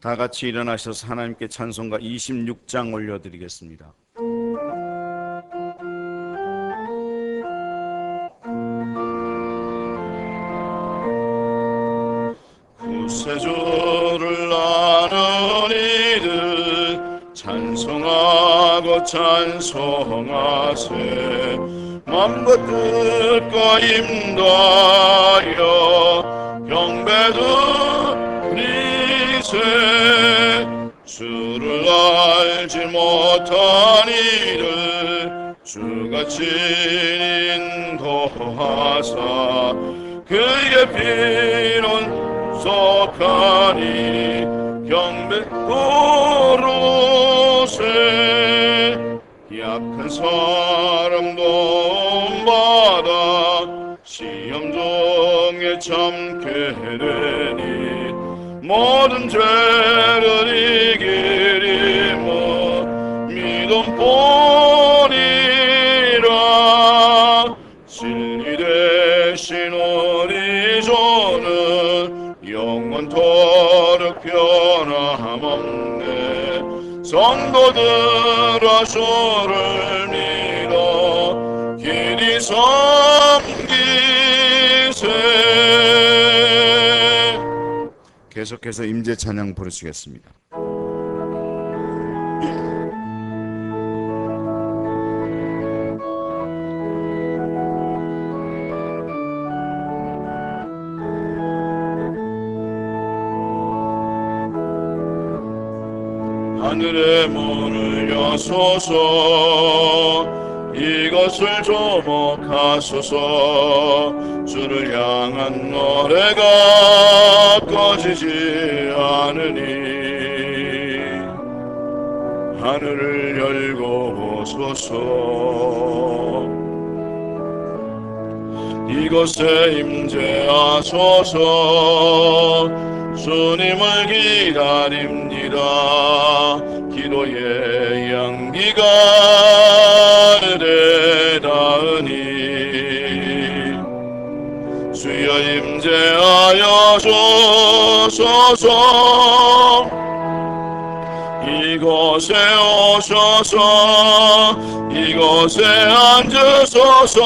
다 같이 일어나셔서 하나님께 찬송가 26장 올려드리겠습니다. 구세주를 아는 이들 찬송하고 찬송하세. 맘과 뜻과 임하여 경배드리세. 주를 알지 못한 이를 주가 친히 인도하사 그의 피는 속하니 경배 부르세. 약한 사람 도움받아 시험 중에 참게 되니 모든 죄를 이기리 뭐 믿음뿐이라. 진리 되신 우리 주는 영원토록 변함없네. 성도들아 주를 믿어 길이 섬기세. 계속해서 임재 찬양 부르시겠습니다. 하늘의 문을 여소서. 이것을 조목하소서. 주를 향한 노래가 꺼지지 않으니 하늘을 열고 보소서. 이곳에 임재하소서. 주님을 기다립니다. 기도의 향기가 되다으니 주여 임재하여 주소서. 이곳에 오셔서 이곳에 앉으소서.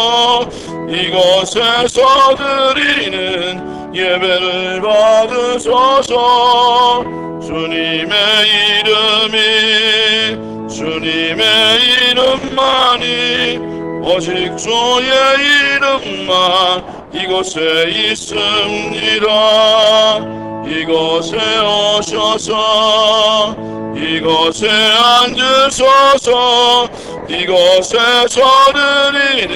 이곳에서 드리는 예배를 받으소서. 주님의 이름만이 오직 주의 이름만 이곳에 있습니다. 이곳에 오셔서 이곳에 앉으소서. 이곳에서 드리는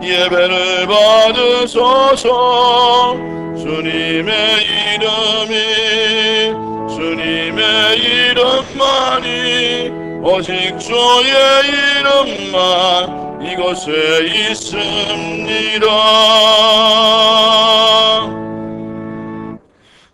예배를 받으소서. 주님의 이름만이 오직 주의 이름만 이곳에 있습니다.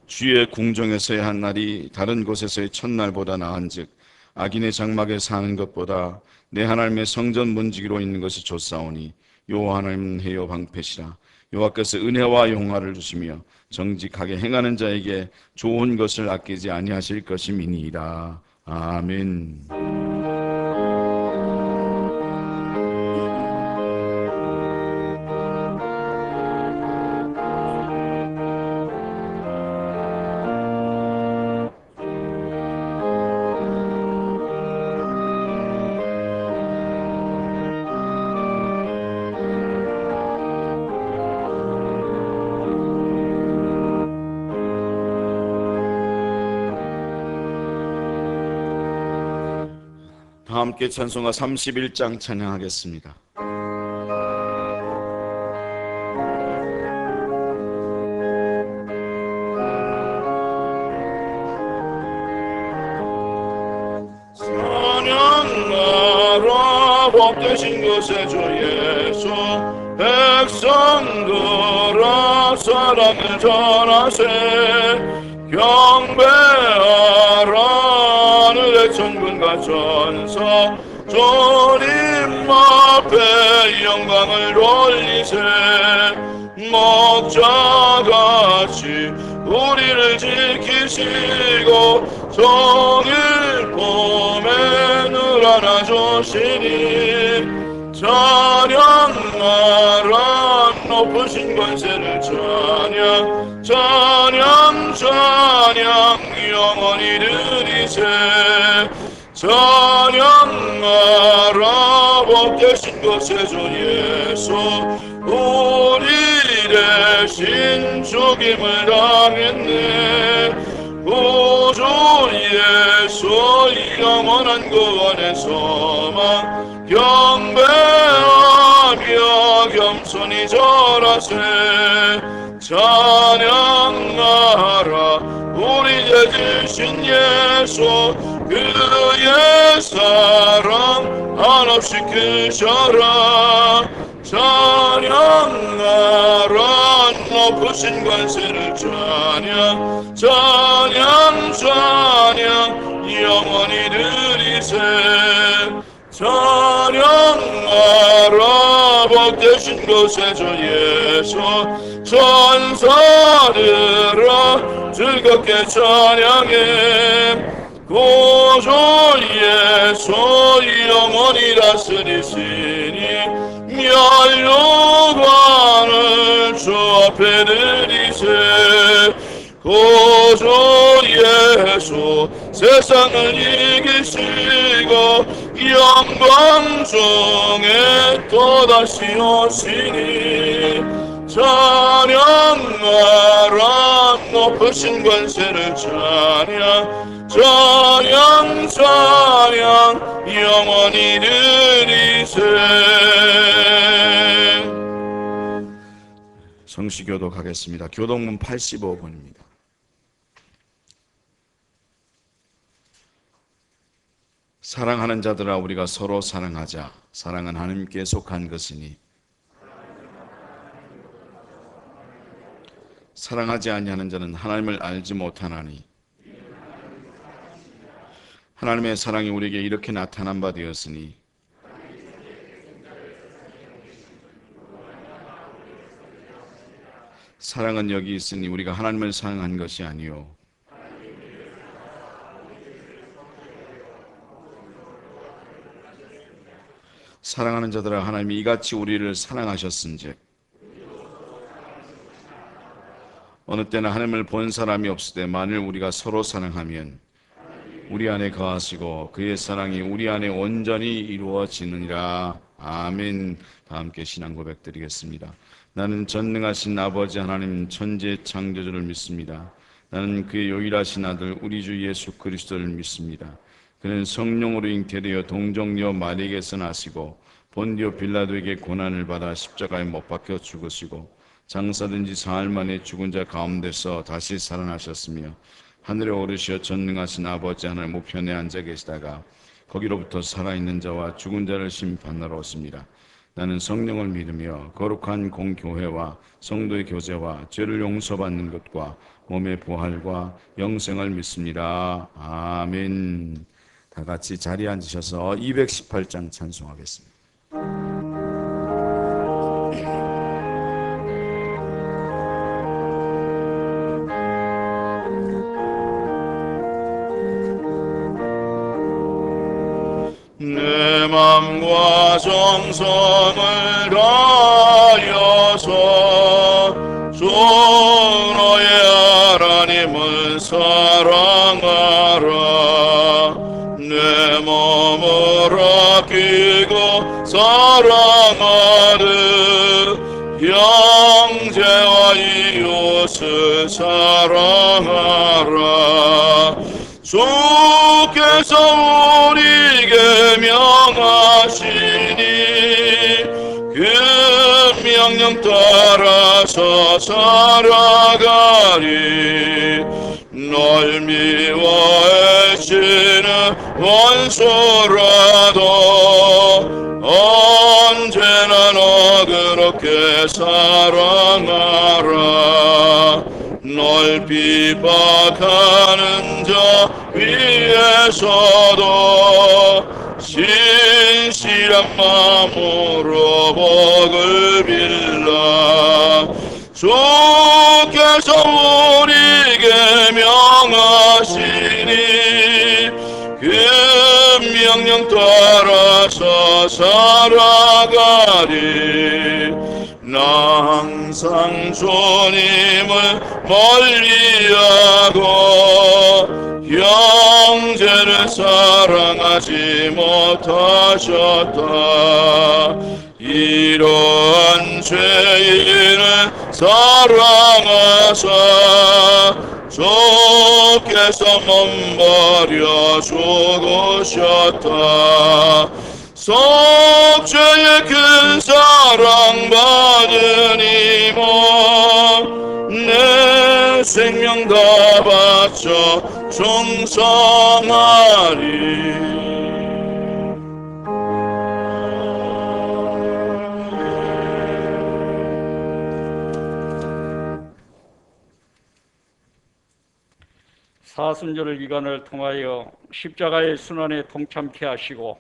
주의 궁정에서의 한 날이 다른 곳에서의 첫날보다 나은즉 악인의 장막에 사는 것보다 내 하나님의 성전 문지기로 있는 것이 좋사오니 여호와 하나님은 해요 방패시라. 여호와께서 은혜와 영화를 주시며 정직하게 행하는 자에게 좋은 것을 아끼지 아니하실 것임이니이다. 아멘. 다 함께 찬송가 31장 찬양하겠습니다. 찬양하라 복되신 것에 주 예수. 백성들아 사랑을 전하세. 경배하라 하늘의 천군과 천사. 주님 앞에 영광을 돌리세. 목자같이 우리를 지키시고 종일 봄에 늘 안아주시니 찬양하라 높으신 권세를 찬양 찬양 찬양 영원히 드리세. 찬양하라 복되신 것의 주 예수 우리 대신 죽임을 당했네. 구주 예수 영원한 구원의 소망 경배하며 겸손히 절하세. 찬양하라 우리 죄 지신 예수 그의 사랑 한없이 크셔라. 찬양하라 높으신 권세를 찬양 찬양 찬양 영원히 드리세. 찬양하라 복되신 곳에 주 예수 천사들아 즐겁게 찬양해. 구주 예수 영원히 다스리시니 멸류관을 주 앞에 드리세. 구주 예수 세상을 이기시고 영광 중에 또다시 오시니 찬양하라 높으신 권세를 찬양 찬양 찬양 영원히 드리세. 성시교도 가겠습니다. 교동문 85번입니다. 사랑하는 자들아 우리가 서로 사랑하자. 사랑은 하나님께 속한 것이니 사랑하지 아니하는 자는 하나님을 알지 못하나니 하나님의 사랑이 우리에게 이렇게 나타난 바 되었으니 사랑은 여기 있으니 우리가 하나님을 사랑한 것이 아니요 사랑하는 자들아 하나님이 이같이 우리를 사랑하셨은즉 어느 때나 하나님을 본 사람이 없을 때 만일 우리가 서로 사랑하면 우리 안에 거하시고 그의 사랑이 우리 안에 온전히 이루어지느니라. 아멘. 다 함께 신앙 고백 드리겠습니다. 나는 전능하신 아버지 하나님 천지의 창조주를 믿습니다. 나는 그의 유일하신 아들 우리 주 예수 그리스도를 믿습니다. 그는 성령으로 잉태되어 동정녀 마리에게서 나시고 본디오 빌라도에게 고난을 받아 십자가에 못 박혀 죽으시고 장사된 지 사흘 만에 죽은 자 가운데서 다시 살아나셨으며 하늘에 오르시어 전능하신 아버지 하나님 우편에 앉아 계시다가 거기로부터 살아있는 자와 죽은 자를 심판하러 오십니다. 나는 성령을 믿으며 거룩한 공교회와 성도의 교제와 죄를 용서받는 것과 몸의 부활과 영생을 믿습니다. 아멘. 다 같이 자리에 앉으셔서 218장 찬송하겠습니다. 내 맘과 정성을 다하여서 주 너의 하나님을 사랑하라. 내 몸을 아끼고 사랑하듯 형제와 이웃을 사랑하라. 주께서 우리에게 명하시니 그 명령 따라서 살아가리. 널 미워해치는 원수라도 언제나 너 그렇게 사랑하라. 널 비박하는 자 위에서도 신실한 마음으로 복을 빌라. 주께서 우리에게 명하시니 그 명령 따라서 살아가리. 나 항상 주님을 멀리하고 형제를 사랑하지 못하셨다. 이러한 죄인을 사랑하사 주께서 몸버려 죽으셨다. 속죄의 큰 사랑 받으니모 내 생명 다 바쳐 충성하리. 사순절 기간을 통하여 십자가의 순환에 동참케 하시고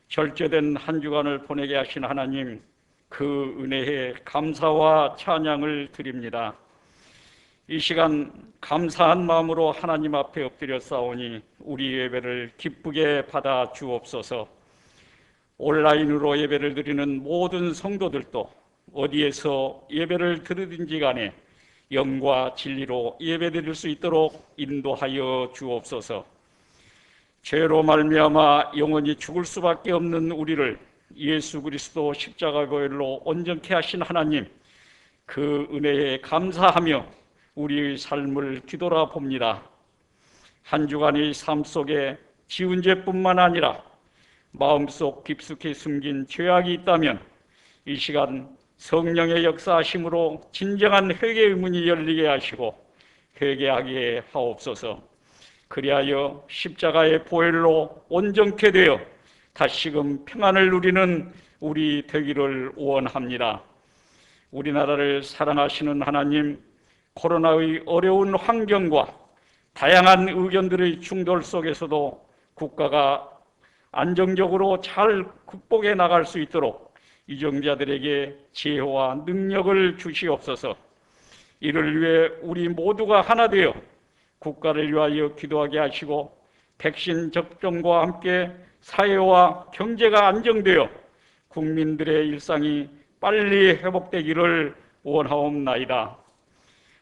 절제된 한 주간을 보내게 하신 하나님, 그 은혜에 감사와 찬양을 드립니다. 이 시간 감사한 마음으로 하나님 앞에 엎드려 싸우니 우리 예배를 기쁘게 받아 주옵소서. 온라인으로 예배를 드리는 모든 성도들도 어디에서 예배를 드리든지 간에 영과 진리로 예배드릴 수 있도록 인도하여 주옵소서. 죄로 말미암아 영원히 죽을 수밖에 없는 우리를 예수 그리스도 십자가 보혈로 온전케 하신 하나님, 그 은혜에 감사하며 우리의 삶을 뒤돌아봅니다. 한 주간의 삶 속에 지은 죄뿐만 아니라 마음속 깊숙이 숨긴 죄악이 있다면 이 시간 성령의 역사하심으로 진정한 회개의 문이 열리게 하시고 회개하게 하옵소서. 그리하여 십자가의 보혈로 온전케 되어 다시금 평안을 누리는 우리 되기를 원합니다. 우리나라를 사랑하시는 하나님, 코로나의 어려운 환경과 다양한 의견들의 충돌 속에서도 국가가 안정적으로 잘 극복해 나갈 수 있도록 유정자들에게 지혜와 능력을 주시옵소서. 이를 위해 우리 모두가 하나 되어 국가를 위하여 기도하게 하시고 백신 접종과 함께 사회와 경제가 안정되어 국민들의 일상이 빨리 회복되기를 원하옵나이다.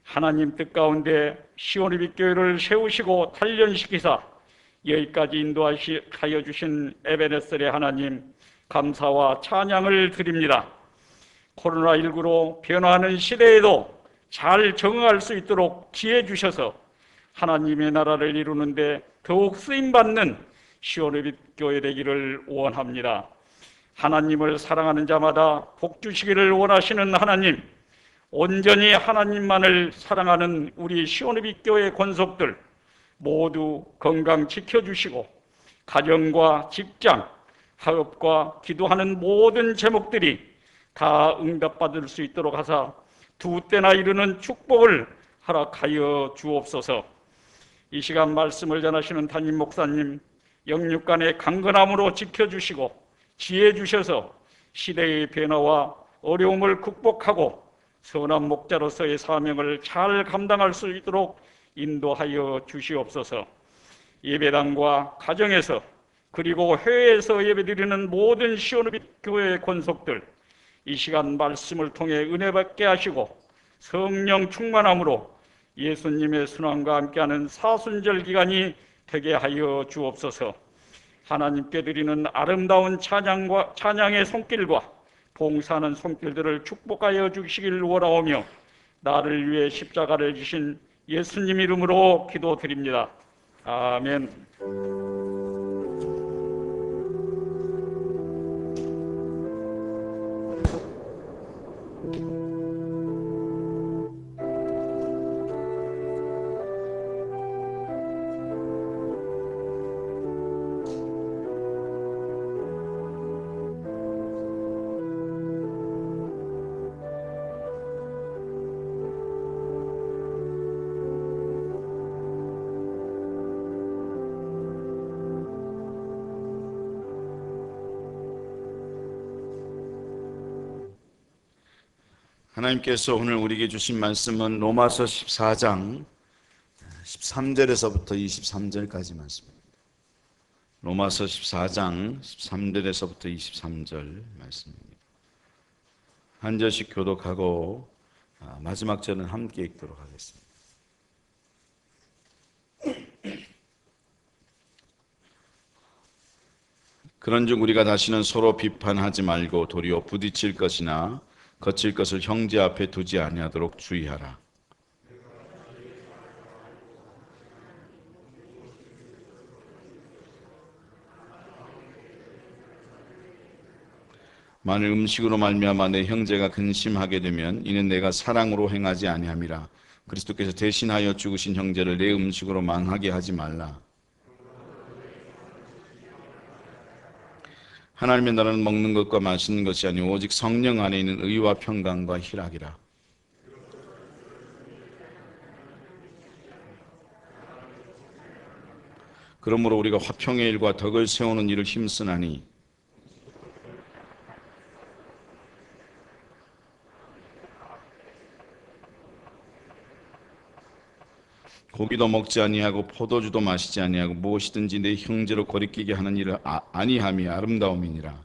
하나님 뜻 가운데 시온의빛교회를 세우시고 단련시키사 여기까지 인도하여 주신 에베네셀의 하나님, 감사와 찬양을 드립니다. 코로나19로 변화하는 시대에도 잘 적응할 수 있도록 지혜 주셔서 하나님의 나라를 이루는데 더욱 쓰임받는 시온의 교회 되기를 원합니다. 하나님을 사랑하는 자마다 복 주시기를 원하시는 하나님, 온전히 하나님만을 사랑하는 우리 시온의 교회 권속들 모두 건강 지켜주시고 가정과 직장, 학업과 기도하는 모든 제목들이 다 응답받을 수 있도록 하사 두 때나 이르는 축복을 허락하여 주옵소서. 이 시간 말씀을 전하시는 담임 목사님 영육간의 강건함으로 지켜주시고 지혜 주셔서 시대의 변화와 어려움을 극복하고 선한 목자로서의 사명을 잘 감당할 수 있도록 인도하여 주시옵소서. 예배당과 가정에서 그리고 해외에서 예배드리는 모든 시온의 교회 권속들 이 시간 말씀을 통해 은혜 받게 하시고 성령 충만함으로 예수님의 순환과 함께하는 사순절 기간이 되게 하여 주옵소서. 하나님께 드리는 아름다운 찬양의 손길과 봉사하는 손길들을 축복하여 주시기를 원하오며 나를 위해 십자가를 지신 예수님 이름으로 기도드립니다. 아멘. 하나님께서 오늘 우리에게 주신 말씀은 로마서 14장 13절에서부터 23절까지 말씀입니다. 로마서 14장 13절에서부터 23절 말씀입니다. 한 절씩 교독하고 마지막 절은 함께 읽도록 하겠습니다. 그런즉 우리가 다시는 서로 비판하지 말고 도리어 부딪힐 것이나 거칠 것을 형제 앞에 두지 아니하도록 주의하라. 만일 음식으로 말미암아 내 형제가 근심하게 되면 이는 내가 사랑으로 행하지 아니함이라. 그리스도께서 대신하여 죽으신 형제를 내 음식으로 망하게 하지 말라. 하나님의 나라는 먹는 것과 마시는 것이 아니오 오직 성령 안에 있는 의와 평강과 희락이라. 그러므로 우리가 화평의 일과 덕을 세우는 일을 힘쓰나니 고기도 먹지 아니하고 포도주도 마시지 아니하고 무엇이든지 내 형제로 거리끼게 하는 일을 아니함이 아름다움이니라.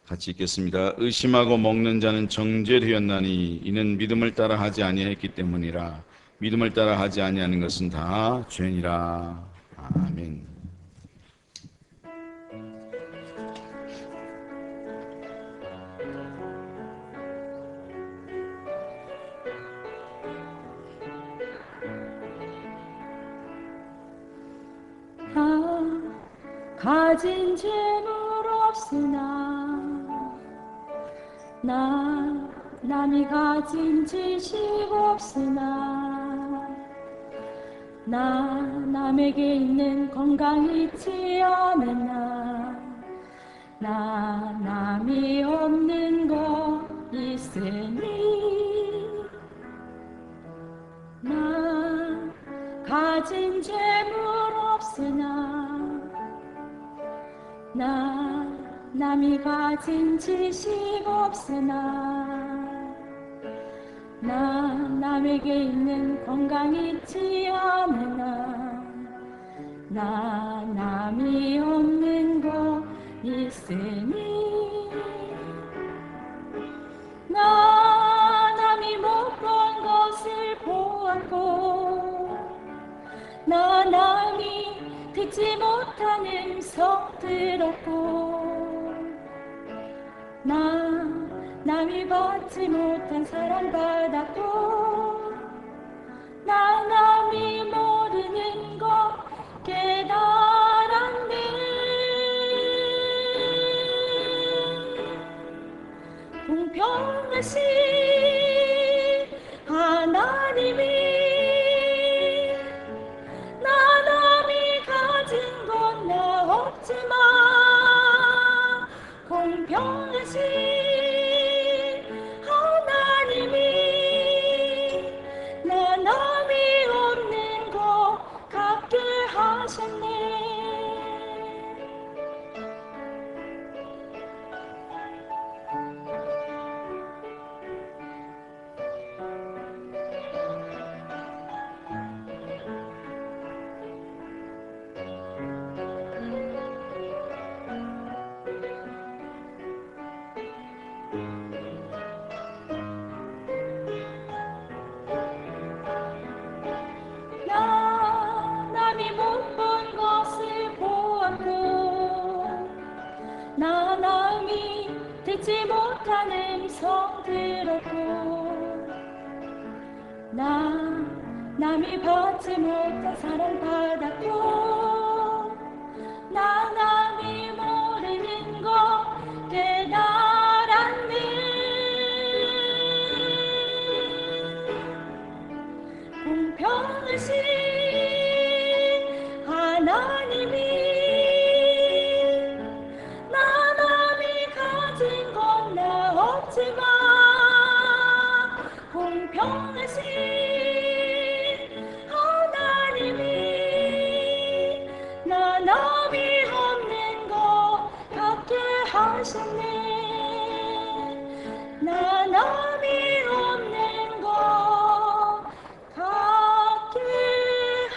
같이 읽겠습니다. 의심하고 먹는 자는 정죄되었나니 이는 믿음을 따라 하지 아니했기 때문이라. 믿음을 따라 하지 아니하는 것은 다 죄니라. 아멘. 가진 재물 없으나 남이 가진 지식 없으나 남에게 있는 건강 있지 않으나 남이 없는 거 있으니 가진 재물 없으나 남이 가진 지식 없으나 남에게 있는 건강 있지 않으나 남이 없는 거 있으니 남이 못 본 것을 보았고 남이 듣지 못한 음성 들었고 남이 받지 못한 사랑 받았고 남이 모르는 것 깨달았네. 공평하신 하나님이 남이 가진 건 나 없지만 공평하신 하나님이 남이 없는 거 갖게 하셨네. 남이 못 본 것을 보았고 남이 듣지 못한 음성 들었고 남이 받지 못한 사랑 받았고 남이 모르는 것 깨달았네. 공평하신 하나님이 남이 가진 건 나 없지만 공평하신 하나님이 하셨네. 나 남이 없는 것 같게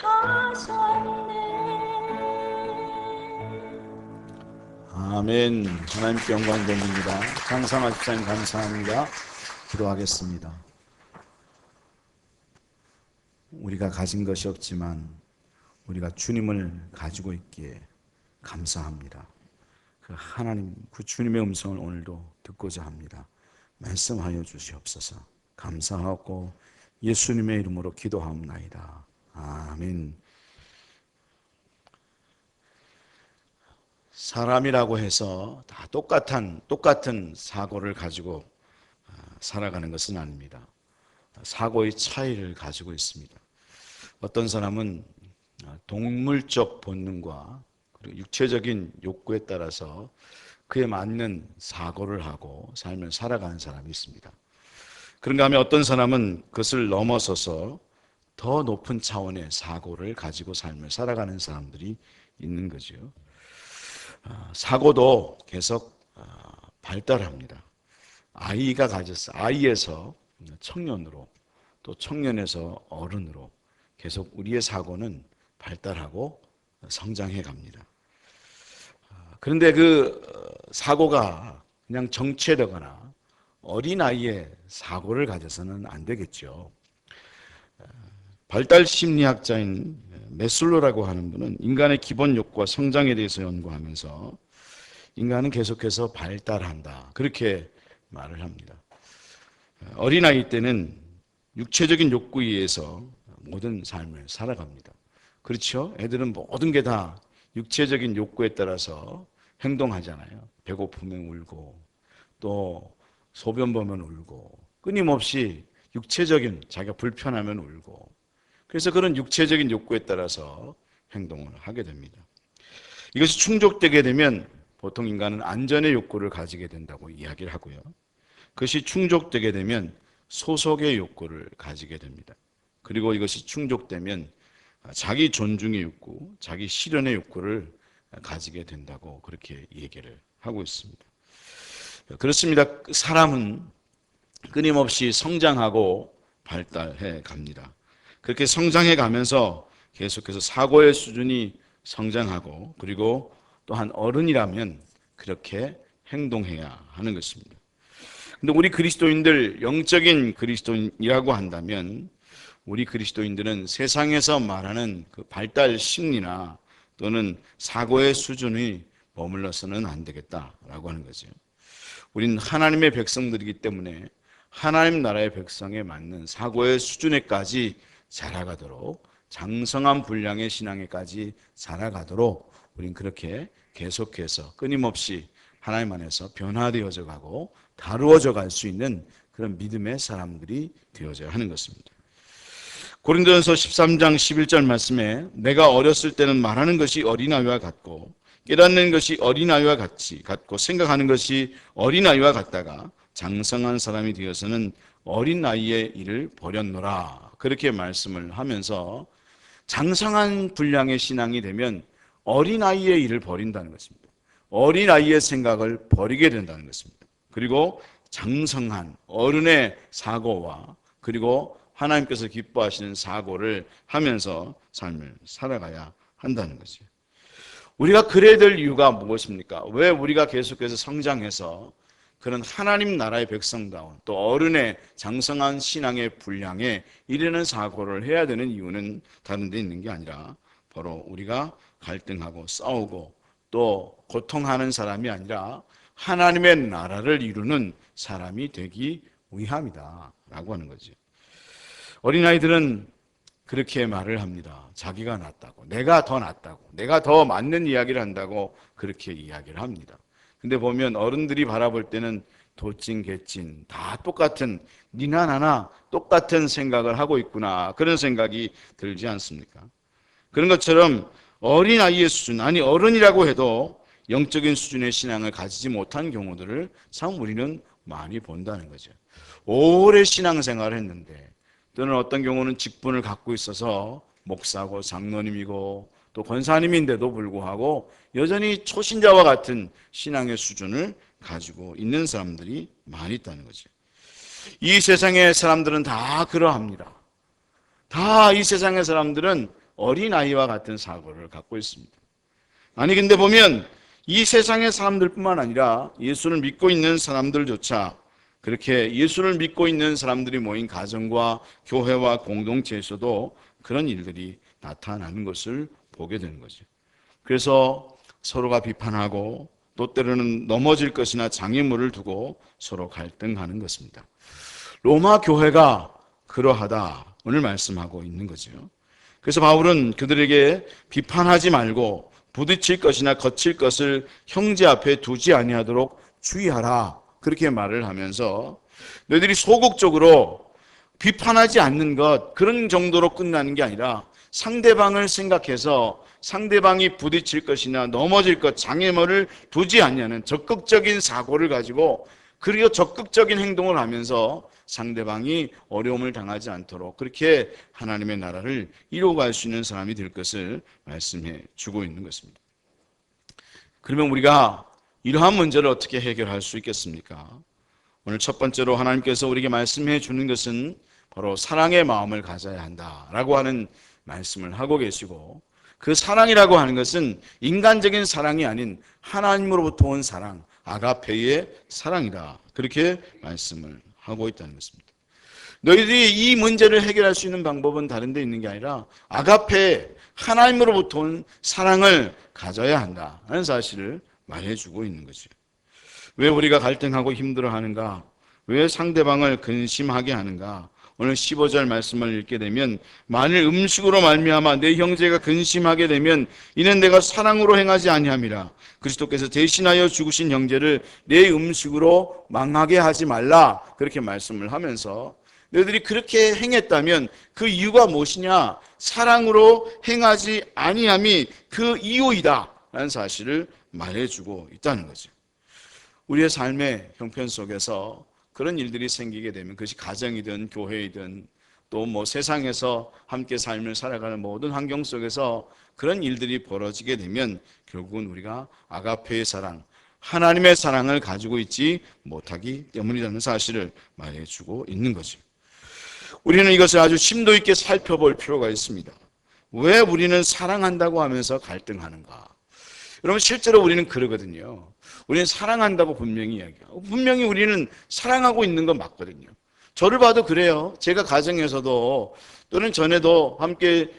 하셨네. 아멘. 하나님께 영광 돌립니다. 장상아 집사님 감사합니다. 기도하겠습니다. 우리가 가진 것이 없지만 우리가 주님을 가지고 있기에 감사합니다. 그 하나님, 그 주님의 음성을 오늘도 듣고자 합니다. 말씀하여 주시옵소서. 감사하고 예수님의 이름으로 기도하옵나이다. 아멘. 사람이라고 해서 다 똑같은 사고를 가지고 살아가는 것은 아닙니다. 사고의 차이를 가지고 있습니다. 어떤 사람은 동물적 본능과 그리고 육체적인 욕구에 따라서 그에 맞는 사고를 하고 삶을 살아가는 사람이 있습니다. 그런가 하면 어떤 사람은 그것을 넘어서서 더 높은 차원의 사고를 가지고 삶을 살아가는 사람들이 있는 거죠. 사고도 계속 발달합니다. 아이에서 청년으로, 또 청년에서 어른으로 계속 우리의 사고는 발달하고 성장해 갑니다. 그런데 그 사고가 그냥 정체되거나 어린아이의 사고를 가져서는 안 되겠죠. 발달 심리학자인 메슬로라고 하는 분은 인간의 기본 욕구와 성장에 대해서 연구하면서 인간은 계속해서 발달한다, 그렇게 말을 합니다. 어린아이 때는 육체적인 욕구에 의해서 모든 삶을 살아갑니다. 그렇죠? 애들은 모든 게 다 육체적인 욕구에 따라서 행동하잖아요. 배고프면 울고, 또 소변 보면 울고, 끊임없이 육체적인, 자기가 불편하면 울고, 그래서 그런 육체적인 욕구에 따라서 행동을 하게 됩니다. 이것이 충족되게 되면 보통 인간은 안전의 욕구를 가지게 된다고 이야기를 하고요. 그것이 충족되게 되면 소속의 욕구를 가지게 됩니다. 그리고 이것이 충족되면 자기 존중의 욕구, 자기 실현의 욕구를 가지게 된다고 그렇게 얘기를 하고 있습니다. 그렇습니다. 사람은 끊임없이 성장하고 발달해 갑니다. 그렇게 성장해 가면서 계속해서 사고의 수준이 성장하고, 그리고 또한 어른이라면 그렇게 행동해야 하는 것입니다. 근데 우리 그리스도인들, 영적인 그리스도인이라고 한다면 우리 그리스도인들은 세상에서 말하는 그 발달 심리나 또는 사고의 수준이 머물러서는 안 되겠다라고 하는 거죠. 우리는 하나님의 백성들이기 때문에 하나님 나라의 백성에 맞는 사고의 수준에까지 자라가도록, 장성한 분량의 신앙에까지 자라가도록 우리는 그렇게 계속해서 끊임없이 하나님 안에서 변화되어져 가고 다루어져 갈 수 있는 그런 믿음의 사람들이 되어져야 하는 것입니다. 고린도전서 13장 11절 말씀에 내가 어렸을 때는 말하는 것이 어린아이와 같고 깨닫는 것이 어린아이와 같고 생각하는 것이 어린아이와 같다가 장성한 사람이 되어서는 어린아이의 일을 버렸노라, 그렇게 말씀을 하면서 장성한 분량의 신앙이 되면 어린아이의 일을 버린다는 것입니다. 어린아이의 생각을 버리게 된다는 것입니다. 그리고 장성한 어른의 사고와 그리고 하나님께서 기뻐하시는 사고를 하면서 삶을 살아가야 한다는 거죠. 우리가 그래야 될 이유가 무엇입니까? 왜 우리가 계속해서 성장해서 그런 하나님 나라의 백성다운 또 어른의 장성한 신앙의 분량에 이르는 사고를 해야 되는 이유는 다른 데 있는 게 아니라 바로 우리가 갈등하고 싸우고 또 고통하는 사람이 아니라 하나님의 나라를 이루는 사람이 되기 위함이다 라고 하는 거죠. 어린아이들은 그렇게 말을 합니다. 자기가 낫다고, 내가 더 낫다고, 내가 더 맞는 이야기를 한다고 그렇게 이야기를 합니다. 근데 보면 어른들이 바라볼 때는 도찐 개찐 다 똑같은, 니나 나나 똑같은 생각을 하고 있구나, 그런 생각이 들지 않습니까? 그런 것처럼 어린아이의 수준, 아니 어른이라고 해도 영적인 수준의 신앙을 가지지 못한 경우들을 참 우리는 많이 본다는 거죠. 오래 신앙생활을 했는데 또는 어떤 경우는 직분을 갖고 있어서 목사고 장로님이고 또 권사님인데도 불구하고 여전히 초신자와 같은 신앙의 수준을 가지고 있는 사람들이 많이 있다는 거죠. 이 세상의 사람들은 다 그러합니다. 다 이 세상의 사람들은 어린아이와 같은 사고를 갖고 있습니다. 아니 근데 보면 이 세상의 사람들뿐만 아니라 예수를 믿고 있는 사람들조차 그렇게 예수를 믿고 있는 사람들이 모인 가정과 교회와 공동체에서도 그런 일들이 나타나는 것을 보게 되는 거죠. 그래서 서로가 비판하고 또 때로는 넘어질 것이나 장애물을 두고 서로 갈등하는 것입니다. 로마 교회가 그러하다 오늘 말씀하고 있는 거죠. 그래서 바울은 그들에게 비판하지 말고 부딪힐 것이나 거칠 것을 형제 앞에 두지 아니하도록 주의하라 그렇게 말을 하면서 너희들이 소극적으로 비판하지 않는 것 그런 정도로 끝나는 게 아니라 상대방을 생각해서 상대방이 부딪힐 것이나 넘어질 것 장애물을 두지 않냐는 적극적인 사고를 가지고 그리고 적극적인 행동을 하면서 상대방이 어려움을 당하지 않도록 그렇게 하나님의 나라를 이루어갈 수 있는 사람이 될 것을 말씀해 주고 있는 것입니다. 그러면 우리가 이러한 문제를 어떻게 해결할 수 있겠습니까? 오늘 첫 번째로 하나님께서 우리에게 말씀해 주는 것은 바로 사랑의 마음을 가져야 한다라고 하는 말씀을 하고 계시고 그 사랑이라고 하는 것은 인간적인 사랑이 아닌 하나님으로부터 온 사랑, 아가페의 사랑이다. 그렇게 말씀을 하고 있다는 것입니다. 너희들이 이 문제를 해결할 수 있는 방법은 다른 데 있는 게 아니라 아가페, 하나님으로부터 온 사랑을 가져야 한다는 사실을 말해주고 있는 거죠. 왜 우리가 갈등하고 힘들어하는가? 왜 상대방을 근심하게 하는가? 오늘 15절 말씀을 읽게 되면 만일 음식으로 말미암아 내 형제가 근심하게 되면 이는 내가 사랑으로 행하지 아니함이라. 그리스도께서 대신하여 죽으신 형제를 내 음식으로 망하게 하지 말라. 그렇게 말씀을 하면서 너희들이 그렇게 행했다면 그 이유가 무엇이냐? 사랑으로 행하지 아니함이 그 이유이다 라는 사실을 말해주고 있다는 거죠. 우리의 삶의 형편 속에서 그런 일들이 생기게 되면 그것이 가정이든 교회이든 또 뭐 세상에서 함께 삶을 살아가는 모든 환경 속에서 그런 일들이 벌어지게 되면 결국은 우리가 아가페의 사랑, 하나님의 사랑을 가지고 있지 못하기 때문이라는 사실을 말해주고 있는 거죠. 우리는 이것을 아주 심도 있게 살펴볼 필요가 있습니다. 왜 우리는 사랑한다고 하면서 갈등하는가? 여러분 실제로 우리는 그러거든요. 우리는 사랑한다고 분명히 이야기하고 분명히 우리는 사랑하고 있는 건 맞거든요. 저를 봐도 그래요. 제가 가정에서도 또는 전에도 함께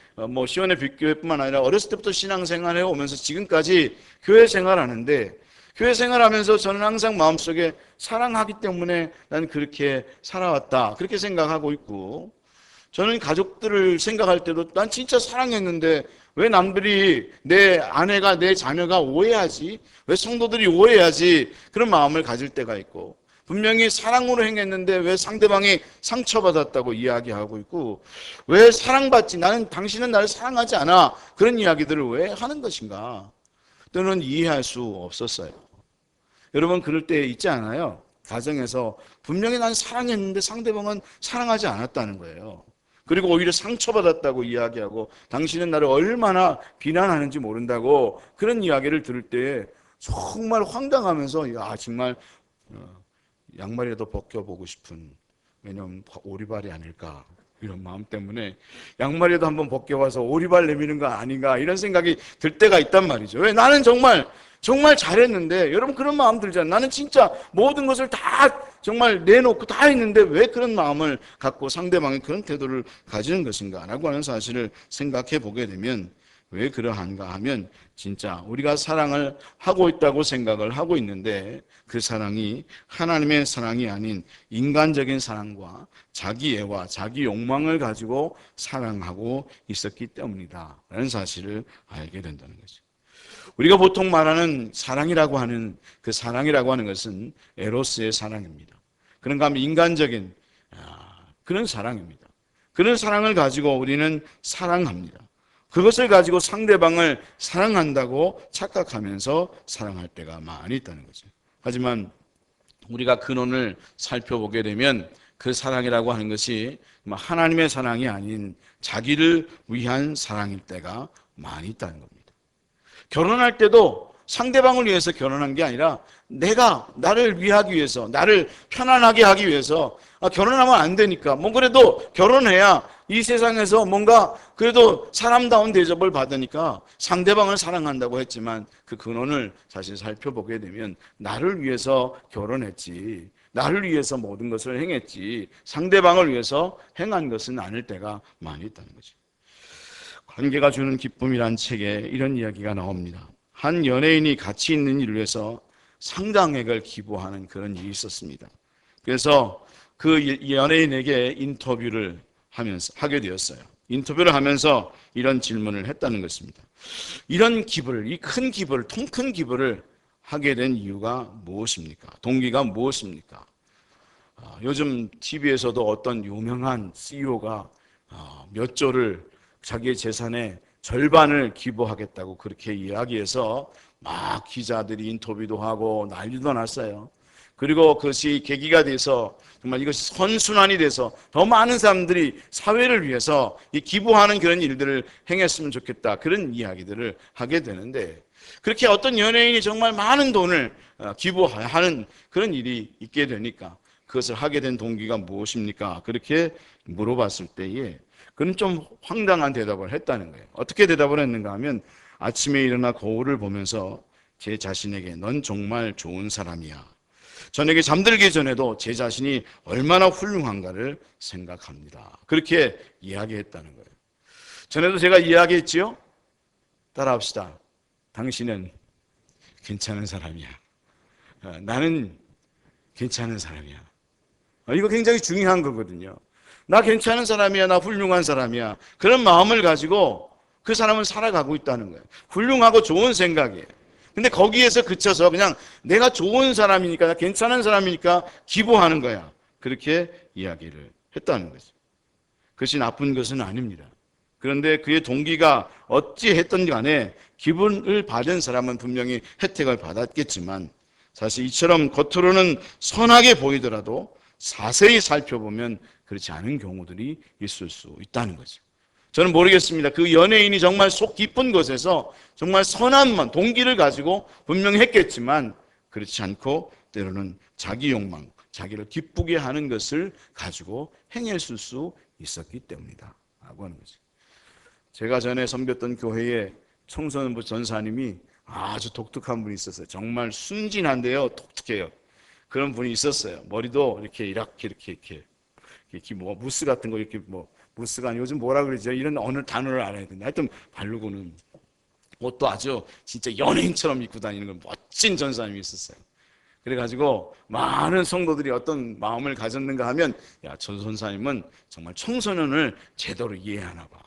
시원의 빛교회뿐만 아니라 어렸을 때부터 신앙생활해 오면서 지금까지 교회 생활하는데 교회 생활하면서 저는 항상 마음속에 사랑하기 때문에 난 그렇게 살아왔다 그렇게 생각하고 있고 저는 가족들을 생각할 때도 난 진짜 사랑했는데 왜 남들이 내 아내가 내 자녀가 오해하지? 왜 성도들이 오해하지? 그런 마음을 가질 때가 있고 분명히 사랑으로 행했는데 왜 상대방이 상처받았다고 이야기하고 있고 왜 사랑받지? 나는 당신은 나를 사랑하지 않아. 그런 이야기들을 왜 하는 것인가? 또는 이해할 수 없었어요. 여러분 그럴 때 있지 않아요? 가정에서 분명히 난 사랑했는데 상대방은 사랑하지 않았다는 거예요. 그리고 오히려 상처받았다고 이야기하고 당신은 나를 얼마나 비난하는지 모른다고 그런 이야기를 들을 때 정말 황당하면서 야 정말 양말이라도 벗겨보고 싶은 왜냐면 오리발이 아닐까 이런 마음 때문에 양말이라도 한번 벗겨와서 오리발 내미는 거 아닌가 이런 생각이 들 때가 있단 말이죠. 왜 나는 정말 잘했는데 여러분 그런 마음 들잖아요. 나는 진짜 모든 것을 다 정말 내놓고 다 했는데 왜 그런 마음을 갖고 상대방이 그런 태도를 가지는 것인가 라고 하는 사실을 생각해 보게 되면 왜 그러한가 하면 진짜 우리가 사랑을 하고 있다고 생각을 하고 있는데 그 사랑이 하나님의 사랑이 아닌 인간적인 사랑과 자기 애와 자기 욕망을 가지고 사랑하고 있었기 때문이다 라는 사실을 알게 된다는 거죠. 우리가 보통 말하는 사랑이라고 하는 그 사랑이라고 하는 것은 에로스의 사랑입니다. 그런가 하면 인간적인 그런 사랑입니다. 그런 사랑을 가지고 우리는 사랑합니다. 그것을 가지고 상대방을 사랑한다고 착각하면서 사랑할 때가 많이 있다는 거죠. 하지만 우리가 근원을 살펴보게 되면 그 사랑이라고 하는 것이 하나님의 사랑이 아닌 자기를 위한 사랑일 때가 많이 있다는 겁니다. 결혼할 때도 상대방을 위해서 결혼한 게 아니라 내가 나를 위하기 위해서, 나를 편안하게 하기 위해서 결혼하면 안 되니까 뭐 그래도 결혼해야 이 세상에서 뭔가 그래도 사람다운 대접을 받으니까 상대방을 사랑한다고 했지만 그 근원을 사실 살펴보게 되면 나를 위해서 결혼했지, 나를 위해서 모든 것을 행했지 상대방을 위해서 행한 것은 아닐 때가 많이 있다는 거죠. 관계가 주는 기쁨이란 책에 이런 이야기가 나옵니다. 한 연예인이 가치 있는 일을 위해서 상당액을 기부하는 그런 일이 있었습니다. 그래서 그 연예인에게 인터뷰를 하게 되었어요. 인터뷰를 하면서 이런 질문을 했다는 것입니다. 이런 기부를, 이 큰 기부를, 통 큰 기부를 하게 된 이유가 무엇입니까? 동기가 무엇입니까? 요즘 TV에서도 어떤 유명한 CEO가 몇 조를 자기의 재산의 절반을 기부하겠다고 그렇게 이야기해서 막 기자들이 인터뷰도 하고 난리도 났어요. 그리고 그것이 계기가 돼서 정말 이것이 선순환이 돼서 더 많은 사람들이 사회를 위해서 이 기부하는 그런 일들을 행했으면 좋겠다, 그런 이야기들을 하게 되는데, 그렇게 어떤 연예인이 정말 많은 돈을 기부하는 그런 일이 있게 되니까 그것을 하게 된 동기가 무엇입니까? 그렇게 물어봤을 때에 그는 좀 황당한 대답을 했다는 거예요. 어떻게 대답을 했는가 하면, 아침에 일어나 거울을 보면서 제 자신에게 넌 정말 좋은 사람이야, 저녁에 잠들기 전에도 제 자신이 얼마나 훌륭한가를 생각합니다, 그렇게 이야기했다는 거예요. 전에도 제가 이야기했지요? 따라합시다. 당신은 괜찮은 사람이야. 나는 괜찮은 사람이야. 이거 굉장히 중요한 거거든요. 나 괜찮은 사람이야, 나 훌륭한 사람이야, 그런 마음을 가지고 그 사람은 살아가고 있다는 거예요. 훌륭하고 좋은 생각이에요. 근데 거기에서 그쳐서 그냥 내가 좋은 사람이니까, 괜찮은 사람이니까 기부하는 거야, 그렇게 이야기를 했다는 거죠. 그것이 나쁜 것은 아닙니다. 그런데 그의 동기가 어찌 했든 간에 기분을 받은 사람은 분명히 혜택을 받았겠지만, 사실 이처럼 겉으로는 선하게 보이더라도 자세히 살펴보면 그렇지 않은 경우들이 있을 수 있다는 거죠. 저는 모르겠습니다. 그 연예인이 정말 속 깊은 곳에서 정말 선한 동기를 가지고 분명히 했겠지만, 그렇지 않고 때로는 자기 욕망, 자기를 기쁘게 하는 것을 가지고 행했을 수 있었기 때문이다 라고 하는 거죠. 제가 전에 섬겼던 교회에 청소년부 전사님이 아주 독특한 분이 있었어요. 정말 순진한데요, 독특해요. 그런 분이 있었어요. 머리도 이렇게 뭐 무스 같은 거 이렇게, 뭐 무스가 아니고 요즘 뭐라 그러죠? 이런 어느 단어를 알아야 된다. 하여튼 바르고는 옷도 아주 진짜 연예인처럼 입고 다니는 건 멋진 전사님이 있었어요. 그래가지고 많은 성도들이 어떤 마음을 가졌는가 하면, 야, 저 전사님은 정말 청소년을 제대로 이해하나 봐.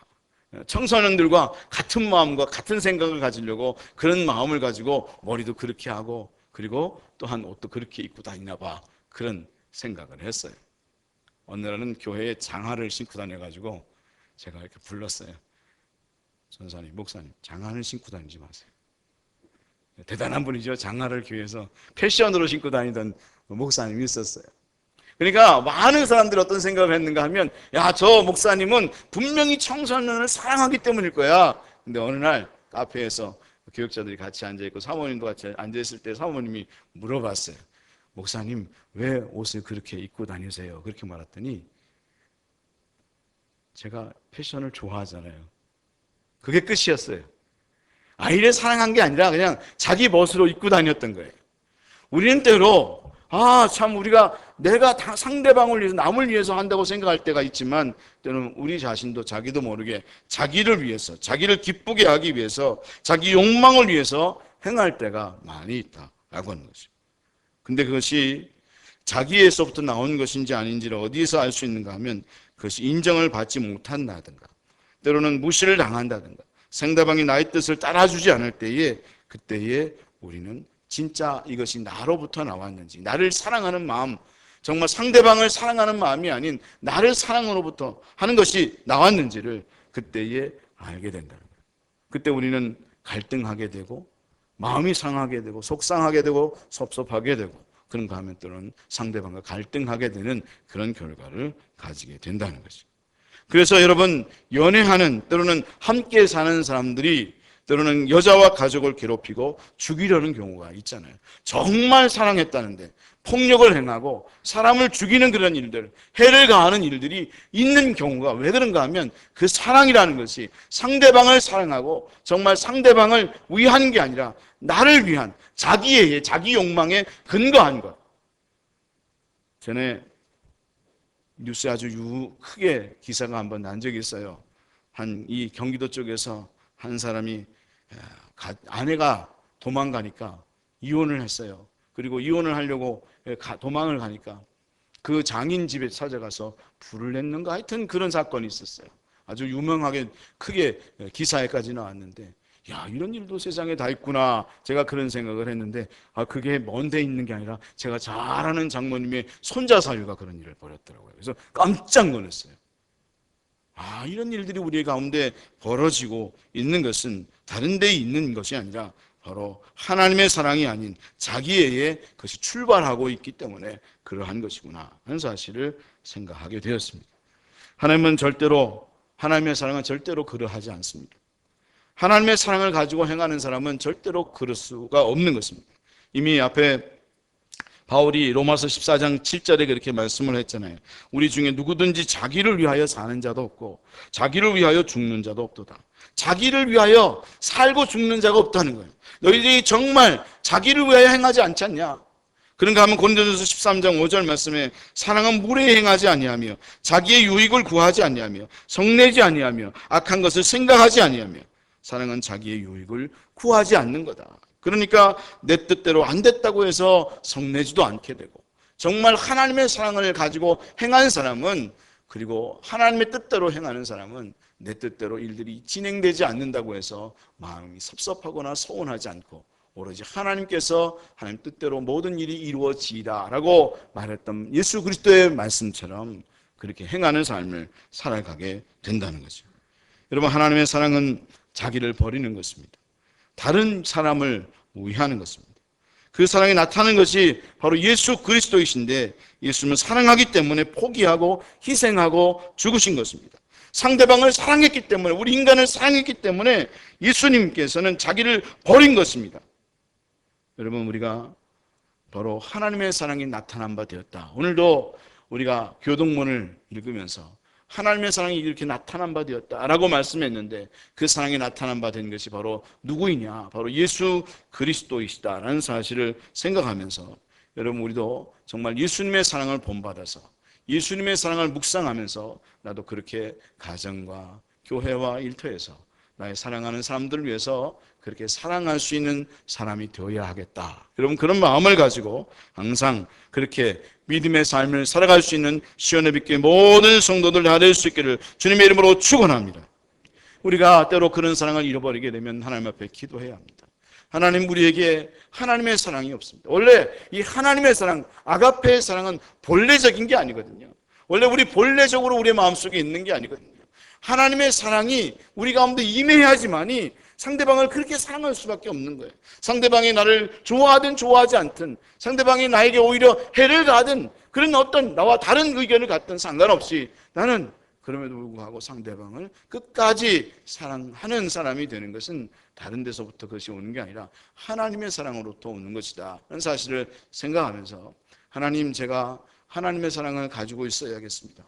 청소년들과 같은 마음과 같은 생각을 가지려고 그런 마음을 가지고 머리도 그렇게 하고, 그리고 또한 옷도 그렇게 입고 다니나 봐, 그런 생각을 했어요. 어느 날은 교회에 장화를 신고 다녀가지고 제가 이렇게 불렀어요. 전사님, 목사님, 장화를 신고 다니지 마세요. 대단한 분이죠. 장화를 교회에서 패션으로 신고 다니던 목사님이 있었어요. 그러니까 많은 사람들이 어떤 생각을 했는가 하면, 야, 저 목사님은 분명히 청소년을 사랑하기 때문일 거야. 근데 어느 날 카페에서 교육자들이 같이 앉아있고 사모님도 같이 앉아있을 때 사모님이 물어봤어요. 목사님, 왜 옷을 그렇게 입고 다니세요? 그렇게 말했더니, 제가 패션을 좋아하잖아요. 그게 끝이었어요. 아이를 사랑한 게 아니라 그냥 자기 멋으로 입고 다녔던 거예요. 우리는 때로 참 내가 상대방을 위해서, 남을 위해서 한다고 생각할 때가 있지만, 때로는 우리 자신도 자기도 모르게 자기를 위해서, 자기를 기쁘게 하기 위해서, 자기 욕망을 위해서 행할 때가 많이 있다라고 하는 거죠. 근데 그것이 자기에서부터 나온 것인지 아닌지를 어디에서 알 수 있는가 하면, 그것이 인정을 받지 못한다든가, 때로는 무시를 당한다든가, 상대방이 나의 뜻을 따라주지 않을 때에, 그때에 우리는 진짜 이것이 나로부터 나왔는지, 나를 사랑하는 마음, 정말 상대방을 사랑하는 마음이 아닌 나를 사랑으로부터 하는 것이 나왔는지를 그때에 알게 된다는 거예요. 그때 우리는 갈등하게 되고, 마음이 상하게 되고, 속상하게 되고, 섭섭하게 되고, 그런가 하면 때로는 상대방과 갈등하게 되는 그런 결과를 가지게 된다는 거죠. 그래서 여러분, 연애하는, 때로는 함께 사는 사람들이 때로는 여자와 가족을 괴롭히고 죽이려는 경우가 있잖아요. 정말 사랑했다는데 폭력을 행하고 사람을 죽이는 그런 일들, 해를 가하는 일들이 있는 경우가 왜 그런가 하면 그 사랑이라는 것이 상대방을 사랑하고 정말 상대방을 위한 게 아니라 나를 위한 자기의 자기 욕망에 근거한 것. 전에 뉴스에 아주 크게 기사가 한번 난 적이 있어요. 이 경기도 쪽에서 한 사람이 아내가 도망가니까 이혼을 했어요. 그리고 이혼을 하려고 도망을 가니까 그 장인 집에 찾아가서 불을 냈는가 하여튼 그런 사건이 있었어요. 아주 유명하게 크게 기사에까지 나왔는데 야, 이런 일도 세상에 다 있구나. 제가 그런 생각을 했는데 그게 먼데 있는 게 아니라 제가 잘 아는 장모님의 손자 사위가 그런 일을 벌였더라고요. 그래서 깜짝 놀랐어요. 이런 일들이 우리 가운데 벌어지고 있는 것은 다른 데 있는 것이 아니라 바로 하나님의 사랑이 아닌 자기의 것이 출발하고 있기 때문에 그러한 것이구나 하는 사실을 생각하게 되었습니다. 하나님의 사랑은 절대로 그러하지 않습니다. 하나님의 사랑을 가지고 행하는 사람은 절대로 그럴 수가 없는 것입니다. 이미 앞에 바울이 로마서 14장 7절에 그렇게 말씀을 했잖아요. 우리 중에 누구든지 자기를 위하여 사는 자도 없고 자기를 위하여 죽는 자도 없도다. 자기를 위하여 살고 죽는 자가 없다는 거예요. 너희들이 정말 자기를 위하여 행하지 않지 않냐? 그런가 하면 고린도전서 13장 5절 말씀에 사랑은 무례히 행하지 아니하며 자기의 유익을 구하지 아니하며 성내지 아니하며 악한 것을 생각하지 아니하며 사랑은 자기의 유익을 구하지 않는 거다. 그러니까 내 뜻대로 안 됐다고 해서 성내지도 않게 되고 정말 하나님의 사랑을 가지고 행하는 사람은 그리고 하나님의 뜻대로 행하는 사람은 내 뜻대로 일들이 진행되지 않는다고 해서 마음이 섭섭하거나 서운하지 않고 오로지 하나님께서 하나님 뜻대로 모든 일이 이루어지리라고 말했던 예수 그리스도의 말씀처럼 그렇게 행하는 삶을 살아가게 된다는 거죠. 여러분, 하나님의 사랑은 자기를 버리는 것입니다. 다른 사람을 위하는 것입니다. 그 사랑이 나타나는 것이 바로 예수 그리스도이신데 예수님은 사랑하기 때문에 포기하고 희생하고 죽으신 것입니다. 상대방을 사랑했기 때문에 우리 인간을 사랑했기 때문에 예수님께서는 자기를 버린 것입니다. 여러분, 우리가 바로 하나님의 사랑이 나타난 바 되었다. 오늘도 우리가 교동문을 읽으면서 하나님의 사랑이 이렇게 나타난 바 되었다라고 말씀했는데 그 사랑이 나타난 바 된 것이 바로 누구이냐? 바로 예수 그리스도이시다라는 사실을 생각하면서 여러분, 우리도 정말 예수님의 사랑을 본받아서 예수님의 사랑을 묵상하면서 나도 그렇게 가정과 교회와 일터에서 나의 사랑하는 사람들을 위해서 그렇게 사랑할 수 있는 사람이 되어야 하겠다. 여러분, 그런 마음을 가지고 항상 그렇게 믿음의 삶을 살아갈 수 있는 시온의 빛교회 모든 성도들 다 될 수 있기를 주님의 이름으로 축원합니다. 우리가 때로 그런 사랑을 잃어버리게 되면 하나님 앞에 기도해야 합니다. 하나님, 우리에게 하나님의 사랑이 없습니다. 원래 이 하나님의 사랑, 아가페의 사랑은 본래적인 게 아니거든요. 원래 우리 본래적으로 우리의 마음속에 있는 게 아니거든요. 하나님의 사랑이 우리 가운데 임해야지만이 상대방을 그렇게 사랑할 수밖에 없는 거예요. 상대방이 나를 좋아하든 좋아하지 않든, 상대방이 나에게 오히려 해를 가든, 그런 어떤 나와 다른 의견을 갖든 상관없이 나는 그럼에도 불구하고 상대방을 끝까지 사랑하는 사람이 되는 것은 다른 데서부터 그것이 오는 게 아니라 하나님의 사랑으로부터 오는 것이다 하는 사실을 생각하면서 하나님, 제가 하나님의 사랑을 가지고 있어야겠습니다.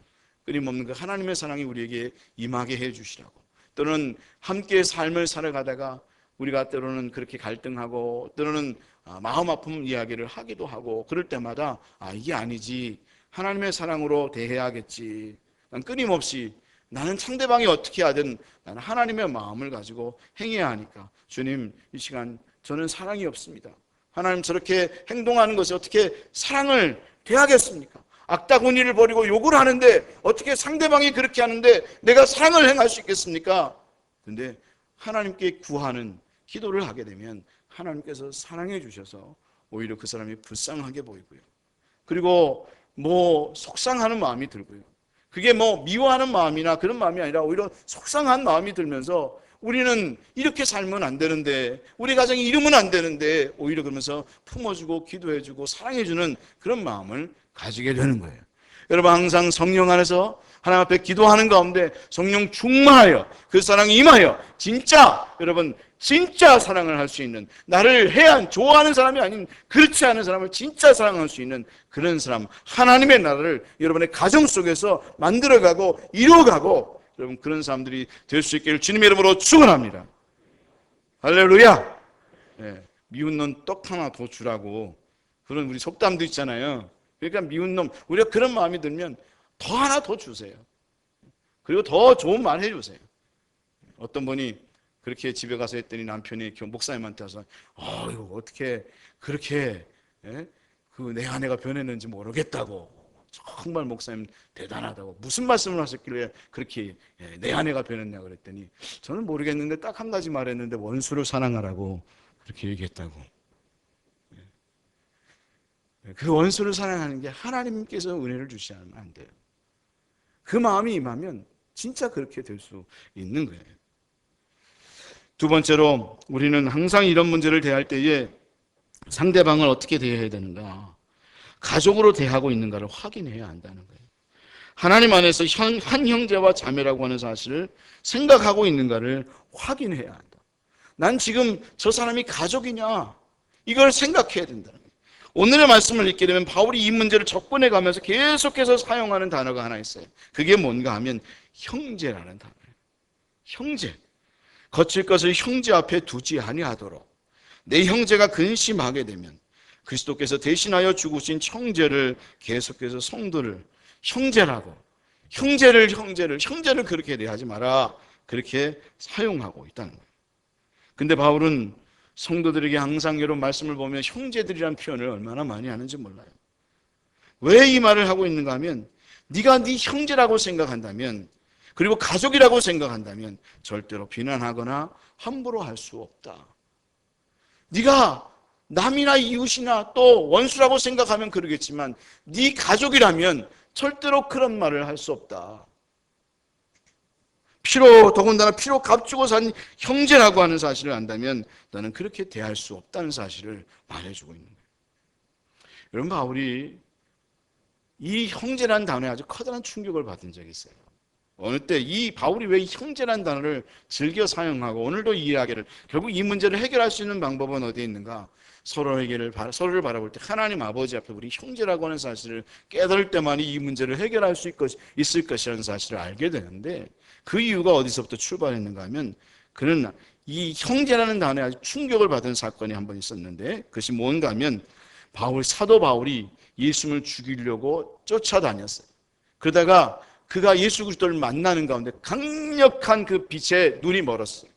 끊임없는 그 하나님의 사랑이 우리에게 임하게 해주시라고. 또는 함께 삶을 살아가다가 우리가 때로는 그렇게 갈등하고 때로는 마음 아픈 이야기를 하기도 하고 그럴 때마다 이게 아니지, 하나님의 사랑으로 대해야겠지. 난 끊임없이 나는 상대방이 어떻게 하든 나는 하나님의 마음을 가지고 행해야 하니까 주님, 이 시간 저는 사랑이 없습니다. 하나님, 저렇게 행동하는 것이 어떻게 사랑을 대하겠습니까? 악다구니를 버리고 욕을 하는데 어떻게 상대방이 그렇게 하는데 내가 사랑을 행할 수 있겠습니까? 그런데 하나님께 구하는 기도를 하게 되면 하나님께서 사랑해 주셔서 오히려 그 사람이 불쌍하게 보이고요. 그리고 속상하는 마음이 들고요. 그게 미워하는 마음이나 그런 마음이 아니라 오히려 속상한 마음이 들면서 우리는 이렇게 살면 안 되는데, 우리 가정이 이러면 안 되는데, 오히려 그러면서 품어주고 기도해주고 사랑해주는 그런 마음을 가지게 되는 거예요. 여러분, 항상 성령 안에서 하나님 앞에 기도하는 가운데 성령 충만하여 그 사랑이 임하여 진짜 여러분 진짜 사랑을 할 수 있는, 나를 좋아하는 사람이 아닌 그렇지 않은 사람을 진짜 사랑할 수 있는 그런 사람, 하나님의 나라를 여러분의 가정 속에서 만들어가고 이루어가고 여러분 그런 사람들이 될 수 있기를 주님의 이름으로 축원합니다. 할렐루야. 네, 미운 놈 떡 하나 더 주라고 그런 우리 속담도 있잖아요. 그러니까 미운 놈, 우리가 그런 마음이 들면 더 하나 더 주세요. 그리고 더 좋은 말 해주세요. 어떤 분이 그렇게 집에 가서 했더니 남편이 목사님한테 와서 이거 어떻게 그렇게 그 내 아내가 변했는지 모르겠다고. 정말 목사님 대단하다고. 무슨 말씀을 하셨길래 그렇게 내 아내가 변했냐 그랬더니 저는 모르겠는데 딱 한 가지 말했는데 원수를 사랑하라고 그렇게 얘기했다고. 그 원수를 사랑하는 게 하나님께서 은혜를 주시면 안 돼요. 그 마음이 임하면 진짜 그렇게 될 수 있는 거예요. 두 번째로 우리는 항상 이런 문제를 대할 때에 상대방을 어떻게 대해야 되는가, 가족으로 대하고 있는가를 확인해야 한다는 거예요. 하나님 안에서 한 형제와 자매라고 하는 사실을 생각하고 있는가를 확인해야 한다. 난 지금 저 사람이 가족이냐, 이걸 생각해야 된다는 거예요. 오늘의 말씀을 읽게 되면 바울이 이 문제를 접근해 가면서 계속해서 사용하는 단어가 하나 있어요. 그게 뭔가 하면 형제라는 단어예요. 형제. 거칠 것을 형제 앞에 두지 아니하도록, 내 형제가 근심하게 되면 그리스도께서 대신하여 죽으신 형제를 계속해서 성도를 형제라고, 형제를 그렇게 대하지 마라, 그렇게 사용하고 있다는 거예요. 근데 바울은 성도들에게 항상 이런 말씀을 보면 형제들이라는 표현을 얼마나 많이 하는지 몰라요. 왜 이 말을 하고 있는가 하면, 네가 네 형제라고 생각한다면, 그리고 가족이라고 생각한다면 절대로 비난하거나 함부로 할 수 없다. 네가 남이나 이웃이나 또 원수라고 생각하면 그러겠지만 네 가족이라면 절대로 그런 말을 할 수 없다. 더군다나 피로 값주고 산 형제라고 하는 사실을 안다면 너는 그렇게 대할 수 없다는 사실을 말해주고 있는 거예요. 여러분, 바울이 이 형제라는 단어에 아주 커다란 충격을 받은 적이 있어요. 어느 때 이 바울이 왜 형제라는 단어를 즐겨 사용하고 오늘도 이해하기를, 결국 이 문제를 해결할 수 있는 방법은 어디에 있는가? 서로를 바라볼 때 하나님 아버지 앞에 우리 형제라고 하는 사실을 깨달을 때만이 이 문제를 해결할 수 있을 것이라는 사실을 알게 되는데, 그 이유가 어디서부터 출발했는가 하면, 그는 이 형제라는 단어에 아주 충격을 받은 사건이 한 번 있었는데, 그것이 뭔가 하면 사도 바울이 예수님을 죽이려고 쫓아다녔어요. 그러다가 그가 예수 그리스도를 만나는 가운데 강력한 그 빛에 눈이 멀었어요.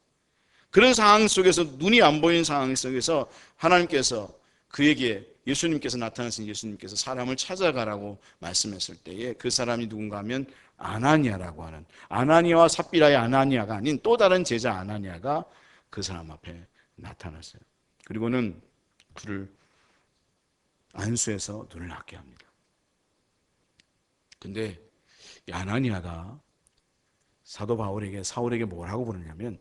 그런 상황 속에서, 눈이 안 보이는 상황 속에서 하나님께서 그에게, 예수님께서 나타나신 예수님께서 사람을 찾아가라고 말씀했을 때에 그 사람이 누군가 하면 아나니아라고 하는, 아나니아와 삽비라의 아나니아가 아닌 또 다른 제자 아나니아가 그 사람 앞에 나타났어요. 그리고는 그를 안수해서 눈을 낫게 합니다. 근데 이 아나니아가 사도 사울에게 뭐라고 부르냐면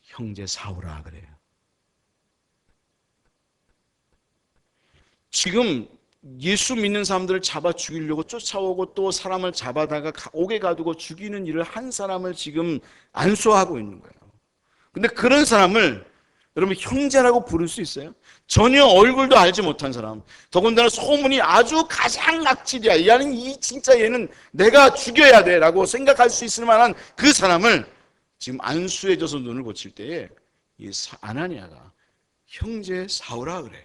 형제 사울아 그래요. 지금 예수 믿는 사람들을 잡아 죽이려고 쫓아오고 또 사람을 잡아다가 옥에 가두고 죽이는 일을 한 사람을 지금 안수하고 있는 거예요. 근데 그런 사람을 여러분 형제라고 부를 수 있어요? 전혀 얼굴도 알지 못한 사람, 더군다나 소문이 아주 가장 악질이야, 진짜 얘는 내가 죽여야 돼 라고 생각할 수 있을 만한 그 사람을 지금 안수해줘서 눈을 고칠 때에 이 아나니아가 형제 사울아 그래요.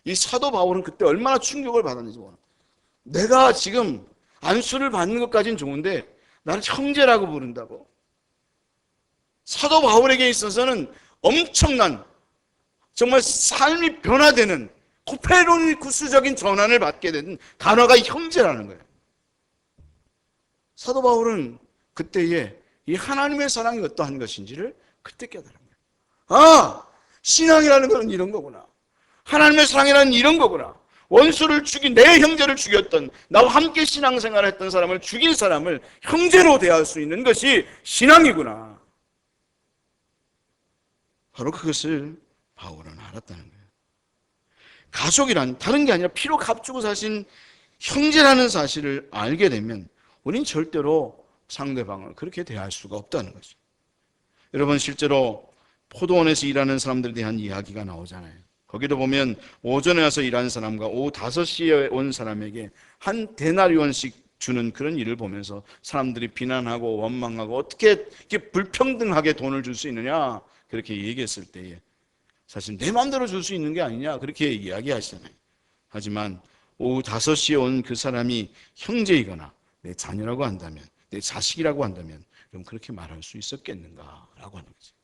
이 사도 바울은 그때 얼마나 충격을 받았는지 몰라요. 내가 지금 안수를 받는 것까지는 좋은데 나를 형제라고 부른다고? 사도 바울에게 있어서는 엄청난, 정말 삶이 변화되는 코페르니쿠스적인 전환을 받게 된 단어가 형제라는 거예요. 사도 바울은 그때에 이 하나님의 사랑이 어떠한 것인지를 그때 깨달은 거예요. 신앙이라는 것은 이런 거구나. 하나님의 사랑이라는 이런 거구나. 원수를 내 형제를 죽였던, 나와 함께 신앙생활을 했던 사람을 죽인 사람을 형제로 대할 수 있는 것이 신앙이구나. 바로 그것을 바울은 알았다는 거예요. 가족이란 다른 게 아니라 피로 값주고 사신 형제라는 사실을 알게 되면 우리는 절대로 상대방을 그렇게 대할 수가 없다는 거죠. 여러분, 실제로 포도원에서 일하는 사람들에 대한 이야기가 나오잖아요. 거기도 보면 오전에 와서 일하는 사람과 오후 5시에 온 사람에게 한 데나리온씩 주는 그런 일을 보면서 사람들이 비난하고 원망하고 어떻게 이렇게 불평등하게 돈을 줄 수 있느냐 그렇게 얘기했을 때에 사실 내 마음대로 줄 수 있는 게 아니냐 그렇게 이야기하시잖아요. 하지만 오후 5시에 온 그 사람이 형제이거나 내 자녀라고 한다면, 내 자식이라고 한다면 그럼 그렇게 말할 수 있었겠는가라고 하는 거죠.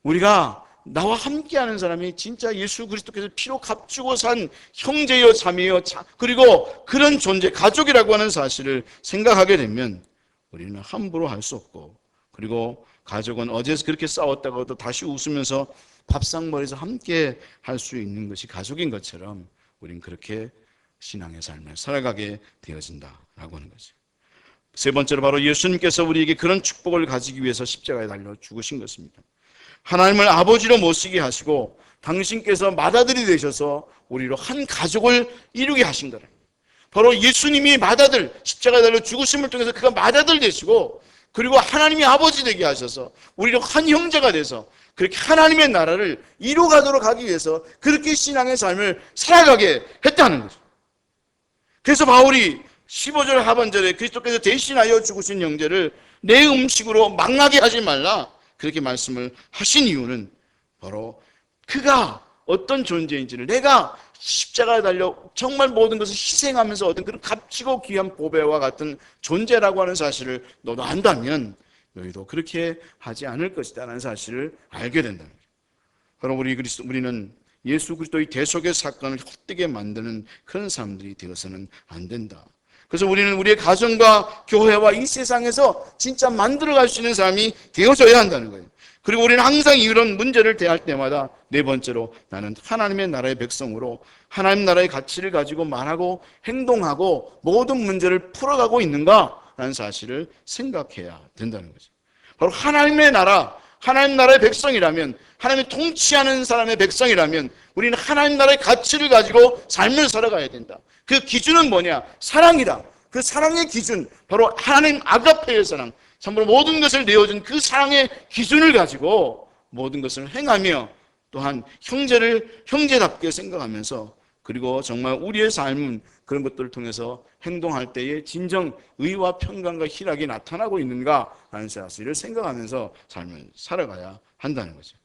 우리가 나와 함께하는 사람이 진짜 예수 그리스도께서 피로 값주고 산 형제여 자매여 그리고 그런 존재 가족이라고 하는 사실을 생각하게 되면 우리는 함부로 할 수 없고, 그리고 가족은 어제서 그렇게 싸웠다가도 다시 웃으면서 밥상머리에서 함께 할 수 있는 것이 가족인 것처럼 우리는 그렇게 신앙의 삶을 살아가게 되어진다라고 하는 거죠. 세 번째로 바로 예수님께서 우리에게 그런 축복을 가지기 위해서 십자가에 달려 죽으신 것입니다. 하나님을 아버지로 모시게 하시고 당신께서 맏아들이 되셔서 우리로 한 가족을 이루게 하신 거라. 바로 예수님이 맏아들, 십자가에 달려 죽으심을 통해서 그가 맏아들 되시고, 그리고 하나님이 아버지 되게 하셔서 우리로 한 형제가 돼서 그렇게 하나님의 나라를 이루가도록 하기 위해서 그렇게 신앙의 삶을 살아가게 했다는 거죠. 그래서 바울이 15절 하반절에 그리스도께서 대신하여 죽으신 형제를 내 음식으로 망하게 하지 말라 그렇게 말씀을 하신 이유는 바로 그가 어떤 존재인지를, 내가 십자가에 달려 정말 모든 것을 희생하면서 얻은 그런 값지고 귀한 보배와 같은 존재라고 하는 사실을 너도 안다면 너희도 그렇게 하지 않을 것이다라는 사실을 알게 된다. 그럼 우리는 예수 그리스도의 대속의 사건을 헛되게 만드는 그런 사람들이 되어서는 안 된다. 그래서 우리는 우리의 가정과 교회와 이 세상에서 진짜 만들어갈 수 있는 사람이 되어져야 한다는 거예요. 그리고 우리는 항상 이런 문제를 대할 때마다 네 번째로 나는 하나님의 나라의 백성으로 하나님 나라의 가치를 가지고 말하고 행동하고 모든 문제를 풀어가고 있는가라는 사실을 생각해야 된다는 거죠. 바로 하나님의 나라, 하나님 나라의 백성이라면, 하나님이 통치하는 사람의 백성이라면 우리는 하나님 나라의 가치를 가지고 삶을 살아가야 된다. 그 기준은 뭐냐? 사랑이다. 그 사랑의 기준, 바로 하나님 아가페의 사랑, 참으로 모든 것을 내어준 그 사랑의 기준을 가지고 모든 것을 행하며 또한 형제를 형제답게 생각하면서, 그리고 정말 우리의 삶은 그런 것들을 통해서 행동할 때에 진정 의와 평강과 희락이 나타나고 있는가 하는 사실을 생각하면서 삶을 살아가야 한다는 거죠.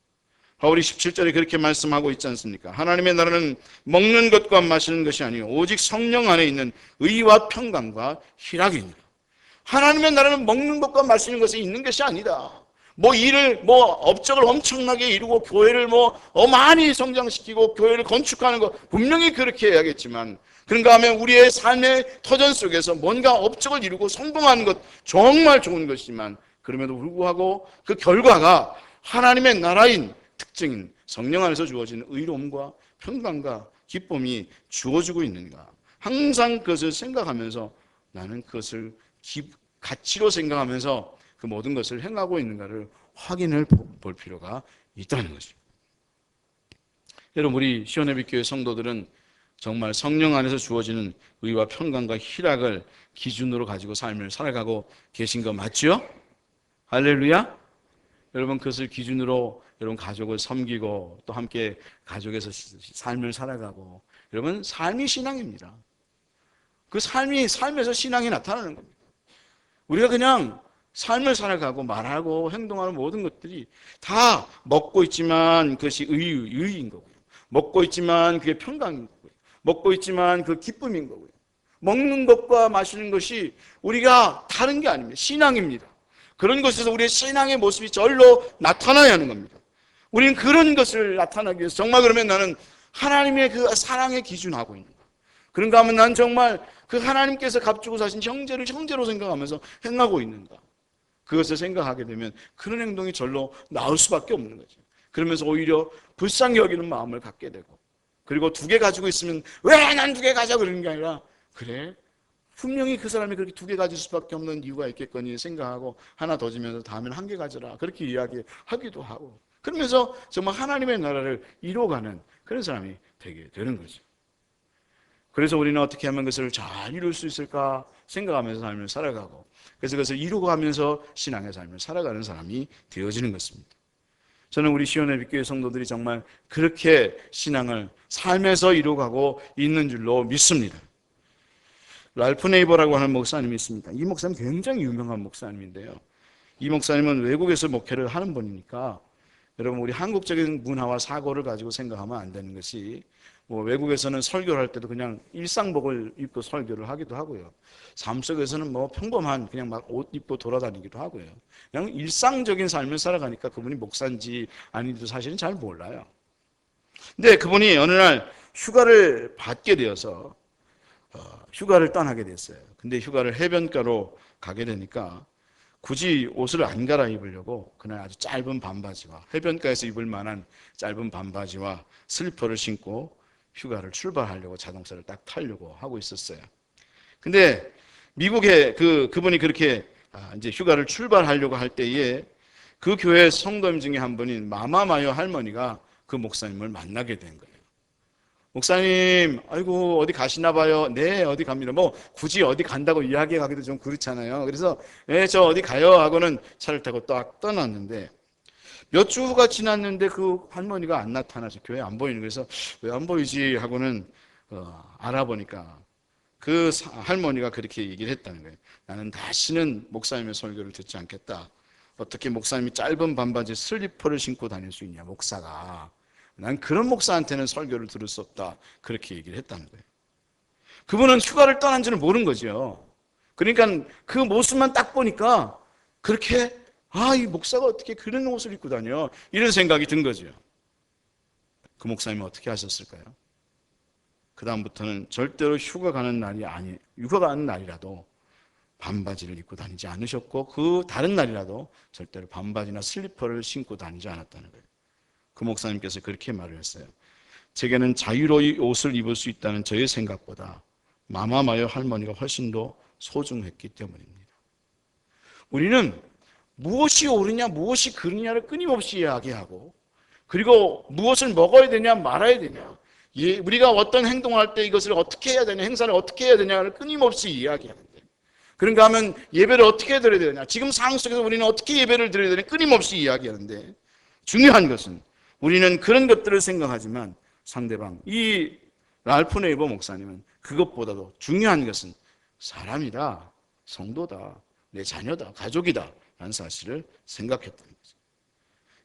바울이 17절에 그렇게 말씀하고 있지 않습니까? 하나님의 나라는 먹는 것과 마시는 것이 아니요 오직 성령 안에 있는 의와 평강과 희락이니라. 하나님의 나라는 먹는 것과 마시는 것이 있는 것이 아니다. 업적을 엄청나게 이루고 교회를 많이 성장시키고 교회를 건축하는 것 분명히 그렇게 해야겠지만, 그런가 하면 우리의 삶의 터전 속에서 뭔가 업적을 이루고 성공하는 것 정말 좋은 것이지만, 그럼에도 불구하고 그 결과가 하나님의 나라인 특징인 성령 안에서 주어지는 의로움과 평강과 기쁨이 주어지고 있는가, 항상 그것을 생각하면서 나는 그것을 가치로 생각하면서 그 모든 것을 행하고 있는가를 확인을 볼 필요가 있다는 거죠. 여러분, 우리 시온예비교회 성도들은 정말 성령 안에서 주어지는 의와 평강과 희락을 기준으로 가지고 삶을 살아가고 계신 거 맞죠? 할렐루야. 여러분, 그것을 기준으로 여러분 가족을 섬기고 또 함께 가족에서 삶을 살아가고, 여러분 삶이 신앙입니다. 그 삶에서 신앙이 나타나는 겁니다. 우리가 그냥 삶을 살아가고 말하고 행동하는 모든 것들이 다 먹고 있지만 그것이 의인 거고요. 먹고 있지만 그게 평강인 거고요. 먹고 있지만 그 기쁨인 거고요. 먹는 것과 마시는 것이 우리가 다른 게 아닙니다. 신앙입니다. 그런 것에서 우리의 신앙의 모습이 절로 나타나야 하는 겁니다. 우리는 그런 것을 나타나기 위해서 정말 그러면 나는 하나님의 그 사랑에 기준하고 있는 거예요. 그런가 하면 난 정말 그 하나님께서 값주고 사신 형제를 형제로 생각하면서 행하고 있는가, 그것을 생각하게 되면 그런 행동이 절로 나올 수밖에 없는 거죠. 그러면서 오히려 불쌍히 여기는 마음을 갖게 되고, 그리고 2개 가지고 있으면 왜 난 2개 가져 그러는 게 아니라, 그래 분명히 그 사람이 그렇게 2개 가질 수밖에 없는 이유가 있겠거니 생각하고 하나 더 주면서 다음에는 1개 가져라 그렇게 이야기하기도 하고, 그러면서 정말 하나님의 나라를 이루어가는 그런 사람이 되게 되는 거죠. 그래서 우리는 어떻게 하면 그것을 잘 이룰 수 있을까 생각하면서 삶을 살아가고, 그래서 그것을 이루고 가면서 신앙의 삶을 살아가는 사람이 되어지는 것입니다. 저는 우리 시온의 빛교회 성도들이 정말 그렇게 신앙을 삶에서 이루어가고 있는 줄로 믿습니다. 랄프 네이버라고 하는 목사님이 있습니다. 이 목사님 굉장히 유명한 목사님인데요. 이 목사님은 외국에서 목회를 하는 분이니까 여러분 우리 한국적인 문화와 사고를 가지고 생각하면 안 되는 것이 뭐 외국에서는 설교를 할 때도 그냥 일상복을 입고 설교를 하기도 하고요. 삶 속에서는 뭐 평범한 그냥 막 옷 입고 돌아다니기도 하고요. 그냥 일상적인 삶을 살아가니까 그분이 목사인지 아닌지도 사실은 잘 몰라요. 근데 그분이 어느 날 휴가를 받게 되어서 휴가를 떠나게 됐어요. 근데 휴가를 해변가로 가게 되니까 굳이 옷을 안 갈아입으려고 그날 아주 짧은 반바지와 해변가에서 입을 만한 짧은 반바지와 슬리퍼를 신고 휴가를 출발하려고 자동차를 딱 타려고 하고 있었어요. 근데 미국에 그분이 그렇게 이제 휴가를 출발하려고 할 때에 그 교회 성도님 중에 한 분인 마마마요 할머니가 그 목사님을 만나게 된 거예요. 목사님, 아이고 어디 가시나 봐요. 네, 어디 갑니다. 뭐 굳이 어디 간다고 이야기하기도 좀 그렇잖아요. 그래서 네, 저 어디 가요 하고는 차를 타고 딱 떠났는데 몇 주가 지났는데 그 할머니가 안 나타나서 교회 안 보이는 거예요. 그래서 왜 안 보이지 하고는 알아보니까 그 할머니가 그렇게 얘기를 했다는 거예요. 나는 다시는 목사님의 설교를 듣지 않겠다. 어떻게 목사님이 짧은 반바지 슬리퍼를 신고 다닐 수 있냐, 목사가. 난 그런 목사한테는 설교를 들을 수 없다. 그렇게 얘기를 했다는 거예요. 그분은 휴가를 떠난 줄을 모르는 거죠. 그러니까 그 모습만 딱 보니까 그렇게 이 목사가 어떻게 그런 옷을 입고 다녀? 이런 생각이 든 거죠. 그 목사님은 어떻게 하셨을까요? 그 다음부터는 절대로 휴가 가는 날이라도 반바지를 입고 다니지 않으셨고 그 다른 날이라도 절대로 반바지나 슬리퍼를 신고 다니지 않았다는 거예요. 그 목사님께서 그렇게 말을 했어요. 제게는 자유로이 옷을 입을 수 있다는 저의 생각보다 마마마요 할머니가 훨씬 더 소중했기 때문입니다. 우리는 무엇이 옳으냐 무엇이 그르냐를 끊임없이 이야기하고 그리고 무엇을 먹어야 되냐 말아야 되냐 우리가 어떤 행동을 할 때 이것을 어떻게 해야 되냐 행사를 어떻게 해야 되냐를 끊임없이 이야기하는데 그런가 하면 예배를 어떻게 드려야 되냐 지금 상황 속에서 우리는 어떻게 예배를 드려야 되냐 끊임없이 이야기하는데 중요한 것은 우리는 그런 것들을 생각하지만 상대방 이 랄프 네이버 목사님은 그것보다도 중요한 것은 사람이다, 성도다, 내 자녀다, 가족이다 라는 사실을 생각했다는 거죠.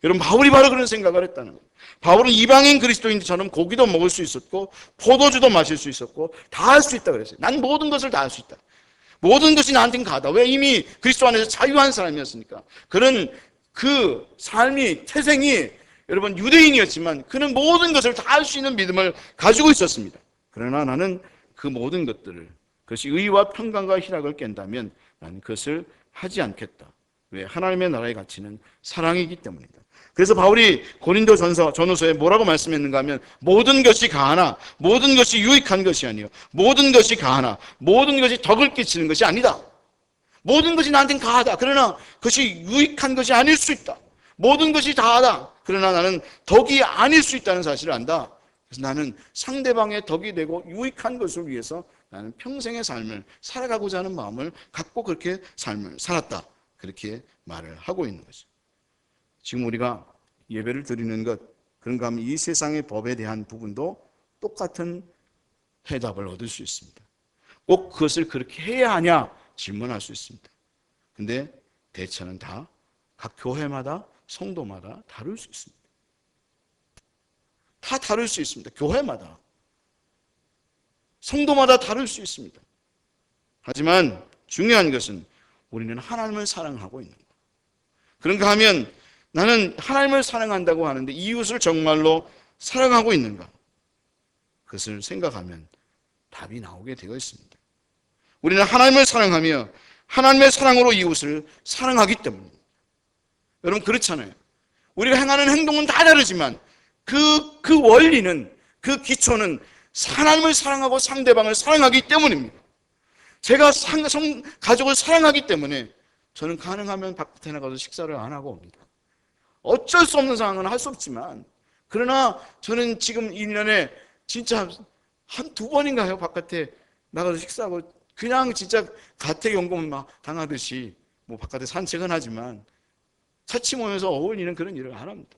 여러분 바울이 바로 그런 생각을 했다는 거예요. 바울은 이방인 그리스도인처럼 고기도 먹을 수 있었고 포도주도 마실 수 있었고 다 할 수 있다고 그랬어요. 난 모든 것을 다 할 수 있다. 모든 것이 나한테는 가다. 왜? 이미 그리스도 안에서 자유한 사람이었으니까. 그런 그 삶이 태생이 여러분 유대인이었지만 그는 모든 것을 다 할 수 있는 믿음을 가지고 있었습니다. 그러나 나는 그 모든 것들을 그것이 의와 평강과 희락을 깬다면 나는 그것을 하지 않겠다. 왜? 하나님의 나라의 가치는 사랑이기 때문이다. 그래서 바울이 고린도 전후서에 뭐라고 말씀했는가 하면 모든 것이 가하나 모든 것이 유익한 것이 아니요 모든 것이 가하나 모든 것이 덕을 끼치는 것이 아니다. 모든 것이 나한테는 가하다. 그러나 그것이 유익한 것이 아닐 수 있다. 모든 것이 다하다. 그러나 나는 덕이 아닐 수 있다는 사실을 안다. 그래서 나는 상대방의 덕이 되고 유익한 것을 위해서 나는 평생의 삶을 살아가고자 하는 마음을 갖고 그렇게 삶을 살았다. 그렇게 말을 하고 있는 거죠. 지금 우리가 예배를 드리는 것, 그런가 하면 이 세상의 법에 대한 부분도 똑같은 해답을 얻을 수 있습니다. 꼭 그것을 그렇게 해야 하냐 질문할 수 있습니다. 근데 대처는 다 각 교회마다 성도마다 다를 수 있습니다. 다 다를 수 있습니다. 교회마다 성도마다 다를 수 있습니다. 하지만 중요한 것은 우리는 하나님을 사랑하고 있는 것. 그런가 하면 나는 하나님을 사랑한다고 하는데 이웃을 정말로 사랑하고 있는가? 그것을 생각하면 답이 나오게 되어 있습니다. 우리는 하나님을 사랑하며 하나님의 사랑으로 이웃을 사랑하기 때문입니다. 여러분 그렇잖아요. 우리가 행하는 행동은 다 다르지만 그 원리는 그 기초는 하나님을 사랑하고 상대방을 사랑하기 때문입니다. 제가 가족을 사랑하기 때문에 저는 가능하면 바깥에 나가서 식사를 안 하고 옵니다. 어쩔 수 없는 상황은 할 수 없지만 그러나 저는 지금 1년에 진짜 한 2번인가요? 바깥에 나가서 식사하고 그냥 진짜 가택연금 막 당하듯이 뭐 바깥에 산책은 하지만 같이 모여서 어울리는 그런 일을 안 합니다.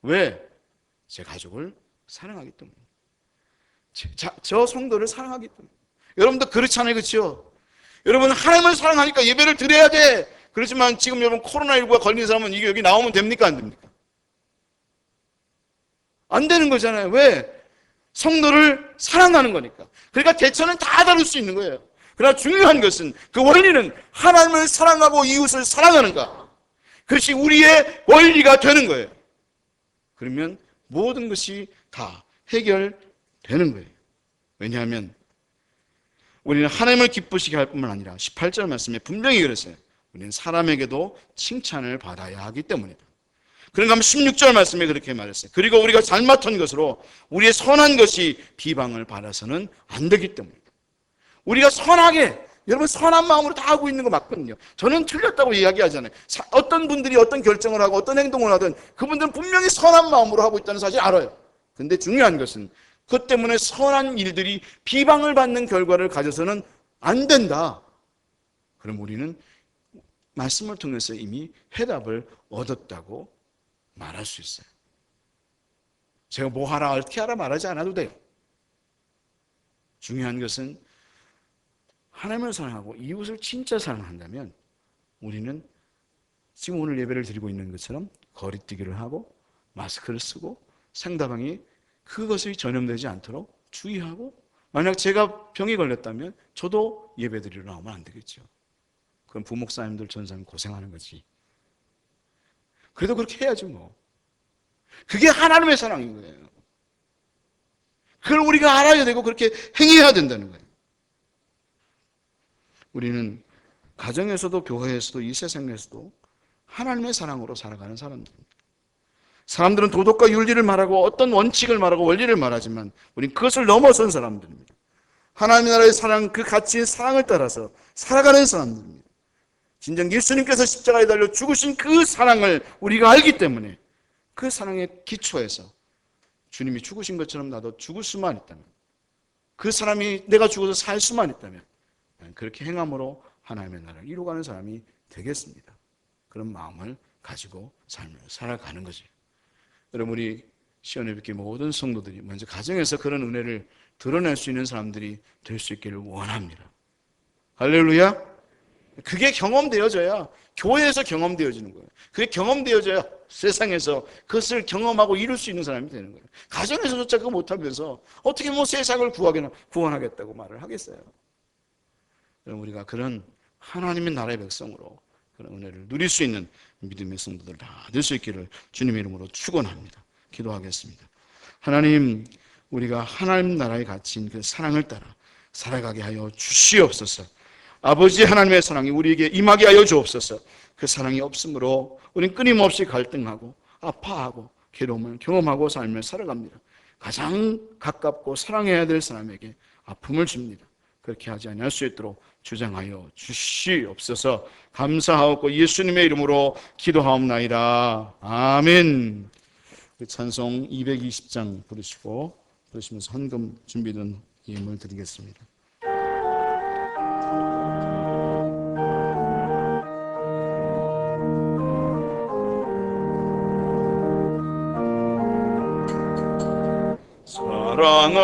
왜? 제 가족을 사랑하기 때문에. 저 성도를 사랑하기 때문에. 여러분도 그렇잖아요, 그렇죠? 여러분 하나님을 사랑하니까 예배를 드려야 돼. 그렇지만 지금 여러분 코로나19가 걸린 사람은 이게 여기 나오면 됩니까, 안 됩니까? 안 되는 거잖아요. 왜? 성도를 사랑하는 거니까. 그러니까 대처는 다 다를 수 있는 거예요. 그러나 중요한 것은 그 원리는 하나님을 사랑하고 이웃을 사랑하는가. 그것이 우리의 원리가 되는 거예요. 그러면 모든 것이 다 해결되는 거예요. 왜냐하면 우리는 하나님을 기쁘시게 할 뿐만 아니라 18절 말씀에 분명히 그랬어요. 우리는 사람에게도 칭찬을 받아야 하기 때문이다. 그런가 하면 16절 말씀에 그렇게 말했어요. 그리고 우리가 잘 맡은 것으로 우리의 선한 것이 비방을 받아서는 안 되기 때문이다. 우리가 선하게, 여러분 선한 마음으로 다 하고 있는 거 맞거든요. 저는 틀렸다고 이야기하잖아요. 어떤 분들이 어떤 결정을 하고 어떤 행동을 하든 그분들은 분명히 선한 마음으로 하고 있다는 사실 알아요. 근데 중요한 것은 그것 때문에 선한 일들이 비방을 받는 결과를 가져서는 안 된다. 그럼 우리는 말씀을 통해서 이미 해답을 얻었다고 말할 수 있어요. 제가 뭐 하라 어떻게 하라 말하지 않아도 돼요. 중요한 것은 하나님을 사랑하고 이웃을 진짜 사랑한다면 우리는 지금 오늘 예배를 드리고 있는 것처럼 거리뛰기를 하고 마스크를 쓰고 상대방이 그것이 전염되지 않도록 주의하고, 만약 제가 병이 걸렸다면 저도 예배 드리러 나오면 안 되겠죠. 그럼 부목사님들 전사님 고생하는 거지. 그래도 그렇게 해야지 뭐. 그게 하나님의 사랑인 거예요. 그걸 우리가 알아야 되고 그렇게 행해야 된다는 거예요. 우리는 가정에서도 교회에서도 이 세상에서도 하나님의 사랑으로 살아가는 사람들입니다. 사람들은 도덕과 윤리를 말하고 어떤 원칙을 말하고 원리를 말하지만 우리는 그것을 넘어선 사람들입니다. 하나님의 나라의 사랑, 그 가치의 사랑을 따라서 살아가는 사람들입니다. 진정 예수님께서 십자가에 달려 죽으신 그 사랑을 우리가 알기 때문에 그 사랑의 기초에서 주님이 죽으신 것처럼 나도 죽을 수만 있다면, 그 사람이 내가 죽어서 살 수만 있다면 그렇게 행함으로 하나님의 나라를 이루어가는 사람이 되겠습니다. 그런 마음을 가지고 삶을 살아가는 거죠. 여러분, 우리 시온예배교회 모든 성도들이 먼저 가정에서 그런 은혜를 드러낼 수 있는 사람들이 될 수 있기를 원합니다. 할렐루야. 그게 경험되어져야 교회에서 경험되어지는 거예요. 그게 경험되어져야 세상에서 그것을 경험하고 이룰 수 있는 사람이 되는 거예요. 가정에서조차 그거 못하면서 어떻게 뭐 세상을 구원하겠다고 말을 하겠어요. 여러분, 우리가 그런 하나님의 나라의 백성으로 그런 은혜를 누릴 수 있는 믿음의 성도들 다 될 수 있기를 주님의 이름으로 축원합니다. 기도하겠습니다. 하나님, 우리가 하나님 나라에 갇힌 그 사랑을 따라 살아가게 하여 주시옵소서. 아버지 하나님의 사랑이 우리에게 임하게 하여 주옵소서. 그 사랑이 없으므로 우리는 끊임없이 갈등하고 아파하고 괴로움을 경험하고 삶을 살아갑니다. 가장 가깝고 사랑해야 될 사람에게 아픔을 줍니다. 그렇게 하지 않을 수 있도록 주장하여 주시옵소서. 감사하옵고 예수님의 이름으로 기도하옵나이다. 아멘. 찬송 220장 부르시면서 헌금 준비된 예물 드리겠습니다.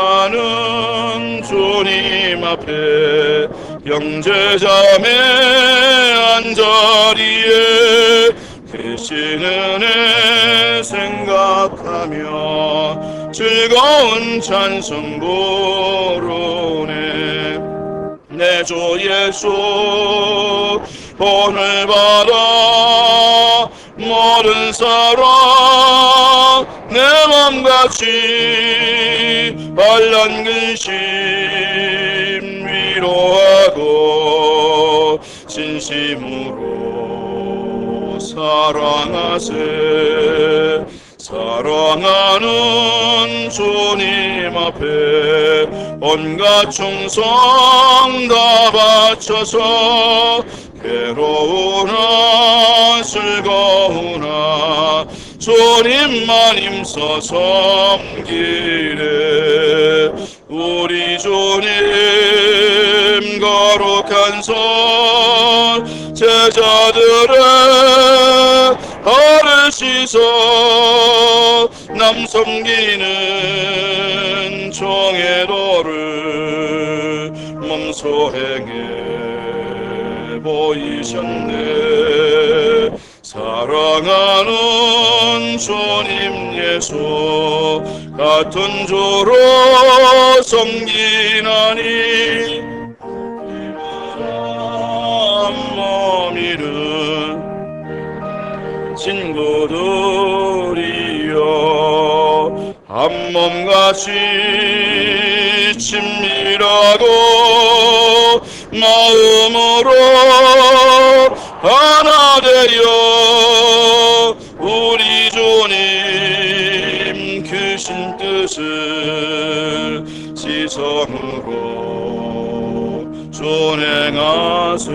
사랑하는 주님 앞에 형제자매 한자리에 계신 은혜 생각하며 즐거운 찬송 부르네. 내 주 예수 본을 받아 모든 사랑 내 맘같이 반란 근심 위로하고 진심으로 사랑하세. 사랑하는 주님 앞에 온갖 충성 다 바쳐서 괴로우나 즐거우나 주님만 힘써 섬기네. 우리 주님 거룩한 손 제자들의 발을 씻어 남 섬기는 종의 도를 몸소 행해 보이셨네. 사랑하는 주님 예수 같은 주로 섬기나니 맘 잃은 친구들이여 한 몸같이 친밀하고 마음으로 하나 되어 우리 주님 크신 뜻을 지성으로 준행하세.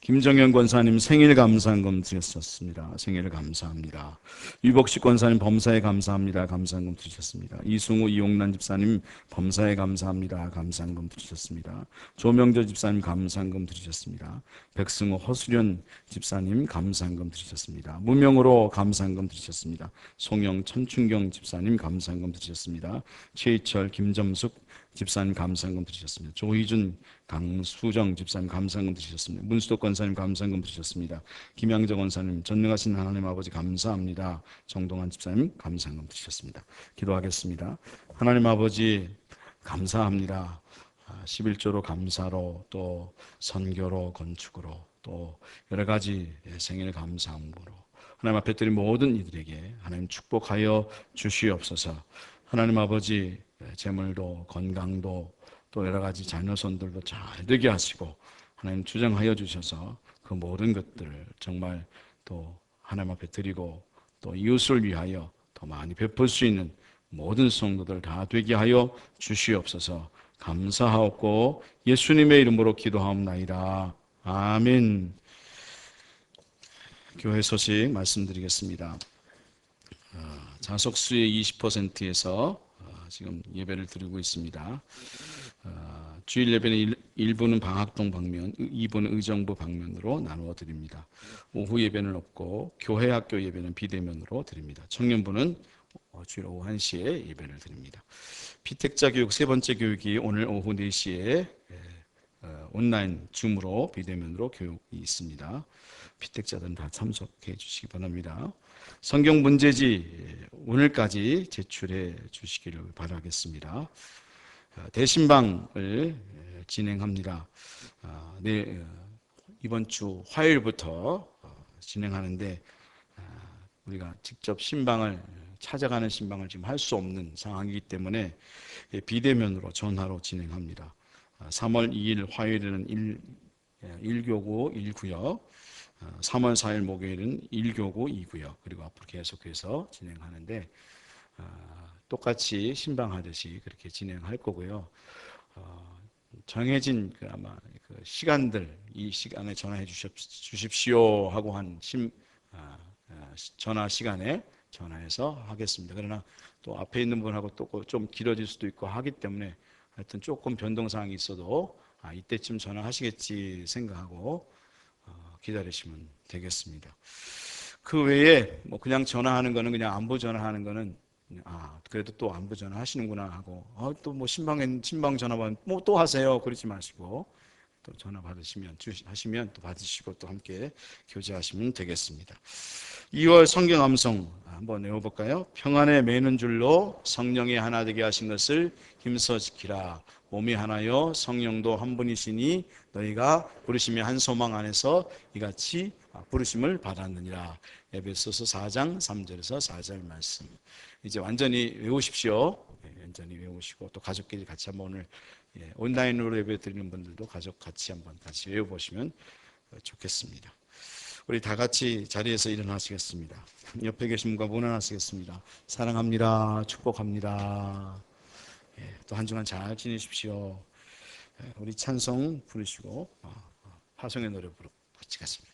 김정현 권사님 생일 감사한금 드렸었습니다. 생일 감사합니다. 유복식 권사님 범사에 감사합니다. 감사한금 드리셨습니다. 이승우 이용란 집사님 범사에 감사합니다. 감사한금 드리셨습니다. 조명조 집사님 감사한금 드리셨습니다. 백승호 허수련 집사님 감사한금 드리셨습니다. 무명으로 감사한금 드리셨습니다. 송영 천춘경 집사님 감사한금 드리셨습니다. 최희철 김점숙 집사님 감사한금 드리셨습니다. 조희준 강수정 집사님 감사한금 드리셨습니다. 문수덕 권사님 감사한금 드리셨습니다. 김양정 권사님 전능하신 하나님 아버지 감사합니다. 정동환 집사님 감사한금 드리셨습니다. 기도하겠습니다. 하나님 아버지 감사합니다. 11조로 감사로 또 선교로 건축으로 또 여러 가지 생일 감사함으로 하나님 앞에 드린 모든 이들에게 하나님 축복하여 주시옵소서. 하나님 아버지 재물도 건강도 또 여러 가지 자녀손들도 잘 되게 하시고 하나님 주장하여 주셔서 그 모든 것들을 정말 또 하나님 앞에 드리고 또 이웃을 위하여 더 많이 베풀 수 있는 모든 성도들 다 되게 하여 주시옵소서. 감사하옵고 예수님의 이름으로 기도하옵나이다. 아멘. 교회 소식 말씀드리겠습니다. 자석수의 20%에서 지금 예배를 드리고 있습니다. 주일 예배는 1부는 방학동 방면, 2부는 의정부 방면으로 나누어 드립니다. 오후 예배는 없고 교회 학교 예배는 비대면으로 드립니다. 청년부는 주일 오후 1시에 예배를 드립니다. 피택자 교육 세 번째 교육이 오늘 오후 4시에 온라인 줌으로 비대면으로 교육이 있습니다. 피택자들은 다 참석해 주시기 바랍니다. 성경 문제지 오늘까지 제출해 주시기를 바라겠습니다. 대신방을 진행합니다. 이번 주 화요일부터 진행하는데 우리가 직접 신방을 찾아가는 신방을 지금 할 수 없는 상황이기 때문에 비대면으로 전화로 진행합니다. 3월 2일 화요일에는 1교구 1구역, 3월 4일 목요일은 1교구 2구역, 그리고 앞으로 계속해서 진행하는데 똑같이 신방하듯이 그렇게 진행할 거고요. 정해진 아마 그 시간들, 이 시간에 전화해 주십시오 하고 한 전화 시간에 전화해서 하겠습니다. 그러나 또 앞에 있는 분하고 또 좀 길어질 수도 있고 하기 때문에 하여튼 조금 변동사항이 있어도 이때쯤 전화하시겠지 생각하고 기다리시면 되겠습니다. 그 외에 뭐 그냥 전화하는 거는 그냥 안부 전화하는 거는 그래도 또 안부 전화 하시는구나 하고 또 뭐 신방 전화 받으면 뭐 또 하세요 그러지 마시고 또 전화 하시면 또 받으시고 또 함께 교제하시면 되겠습니다. 2월 성경 암송 한번 외워볼까요? 평안에 매는 줄로 성령이 하나 되게 하신 것을 힘써 지키라. 몸이 하나요 성령도 한 분이시니 너희가 부르심의 한 소망 안에서 이같이 부르심을 받았느니라. 에베소서 4장 3절에서 4절 말씀. 이제 완전히 외우십시오. 완전히 외우시고 또 가족끼리 같이 한번 오늘 온라인으로 예배 드리는 분들도 가족 같이 한번 같이 외워보시면 좋겠습니다. 우리 다 같이 자리에서 일어나시겠습니다. 옆에 계신 분과 문안하시겠습니다. 사랑합니다. 축복합니다. 또 한 주간 잘 지내십시오. 우리 찬송 부르시고 화성의 노래 부르겠습니다.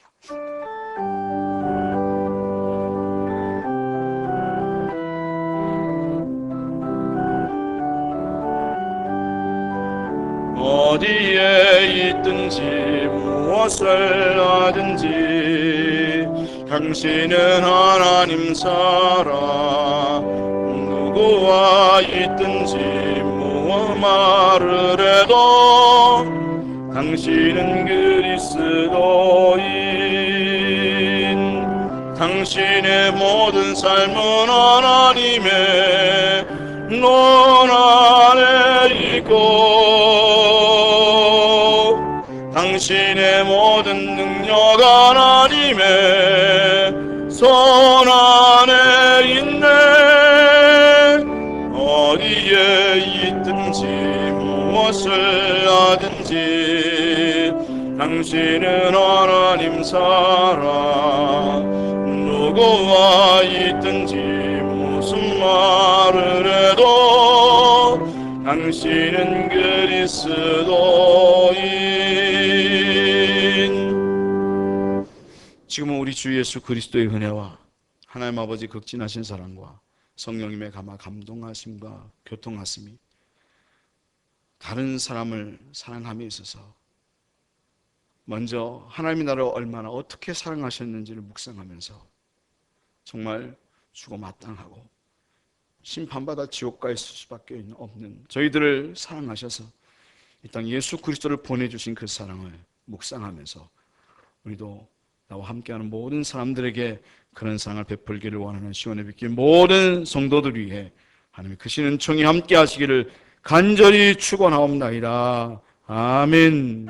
어디에 있든지 무엇을 하든지 당신은 하나님 사랑 누구와 있든지 무엇 말을 해도 당신은 그리스도인 당신의 모든 삶은 하나님의 눈 안에 있고 당신의 모든 능력 하나님의 손 안에 있네 어디에 있든지 무엇을 하든지 당신은 하나님 사랑 누구와 있든지 무슨 말을 해도 당신은 그리스도인 지금은 우리 주 예수 그리스도의 은혜와 하나님 아버지 극진하신 사랑과 성령님의 감동하심과 교통하심이 다른 사람을 사랑함에 있어서 먼저 하나님이 나를 얼마나 어떻게 사랑하셨는지를 묵상하면서 정말 죽어 마땅하고 심판받아 지옥 갈 수밖에 없는 저희들을 사랑하셔서 이 땅 예수 그리스도를 보내주신 그 사랑을 묵상하면서 우리도 나와 함께하는 모든 사람들에게 그런 사랑을 베풀기를 원하는 시온의 빛길 모든 성도들 위해 하나님의 크신 은총이 함께 하시기를 간절히 축원하옵나이다. 아멘.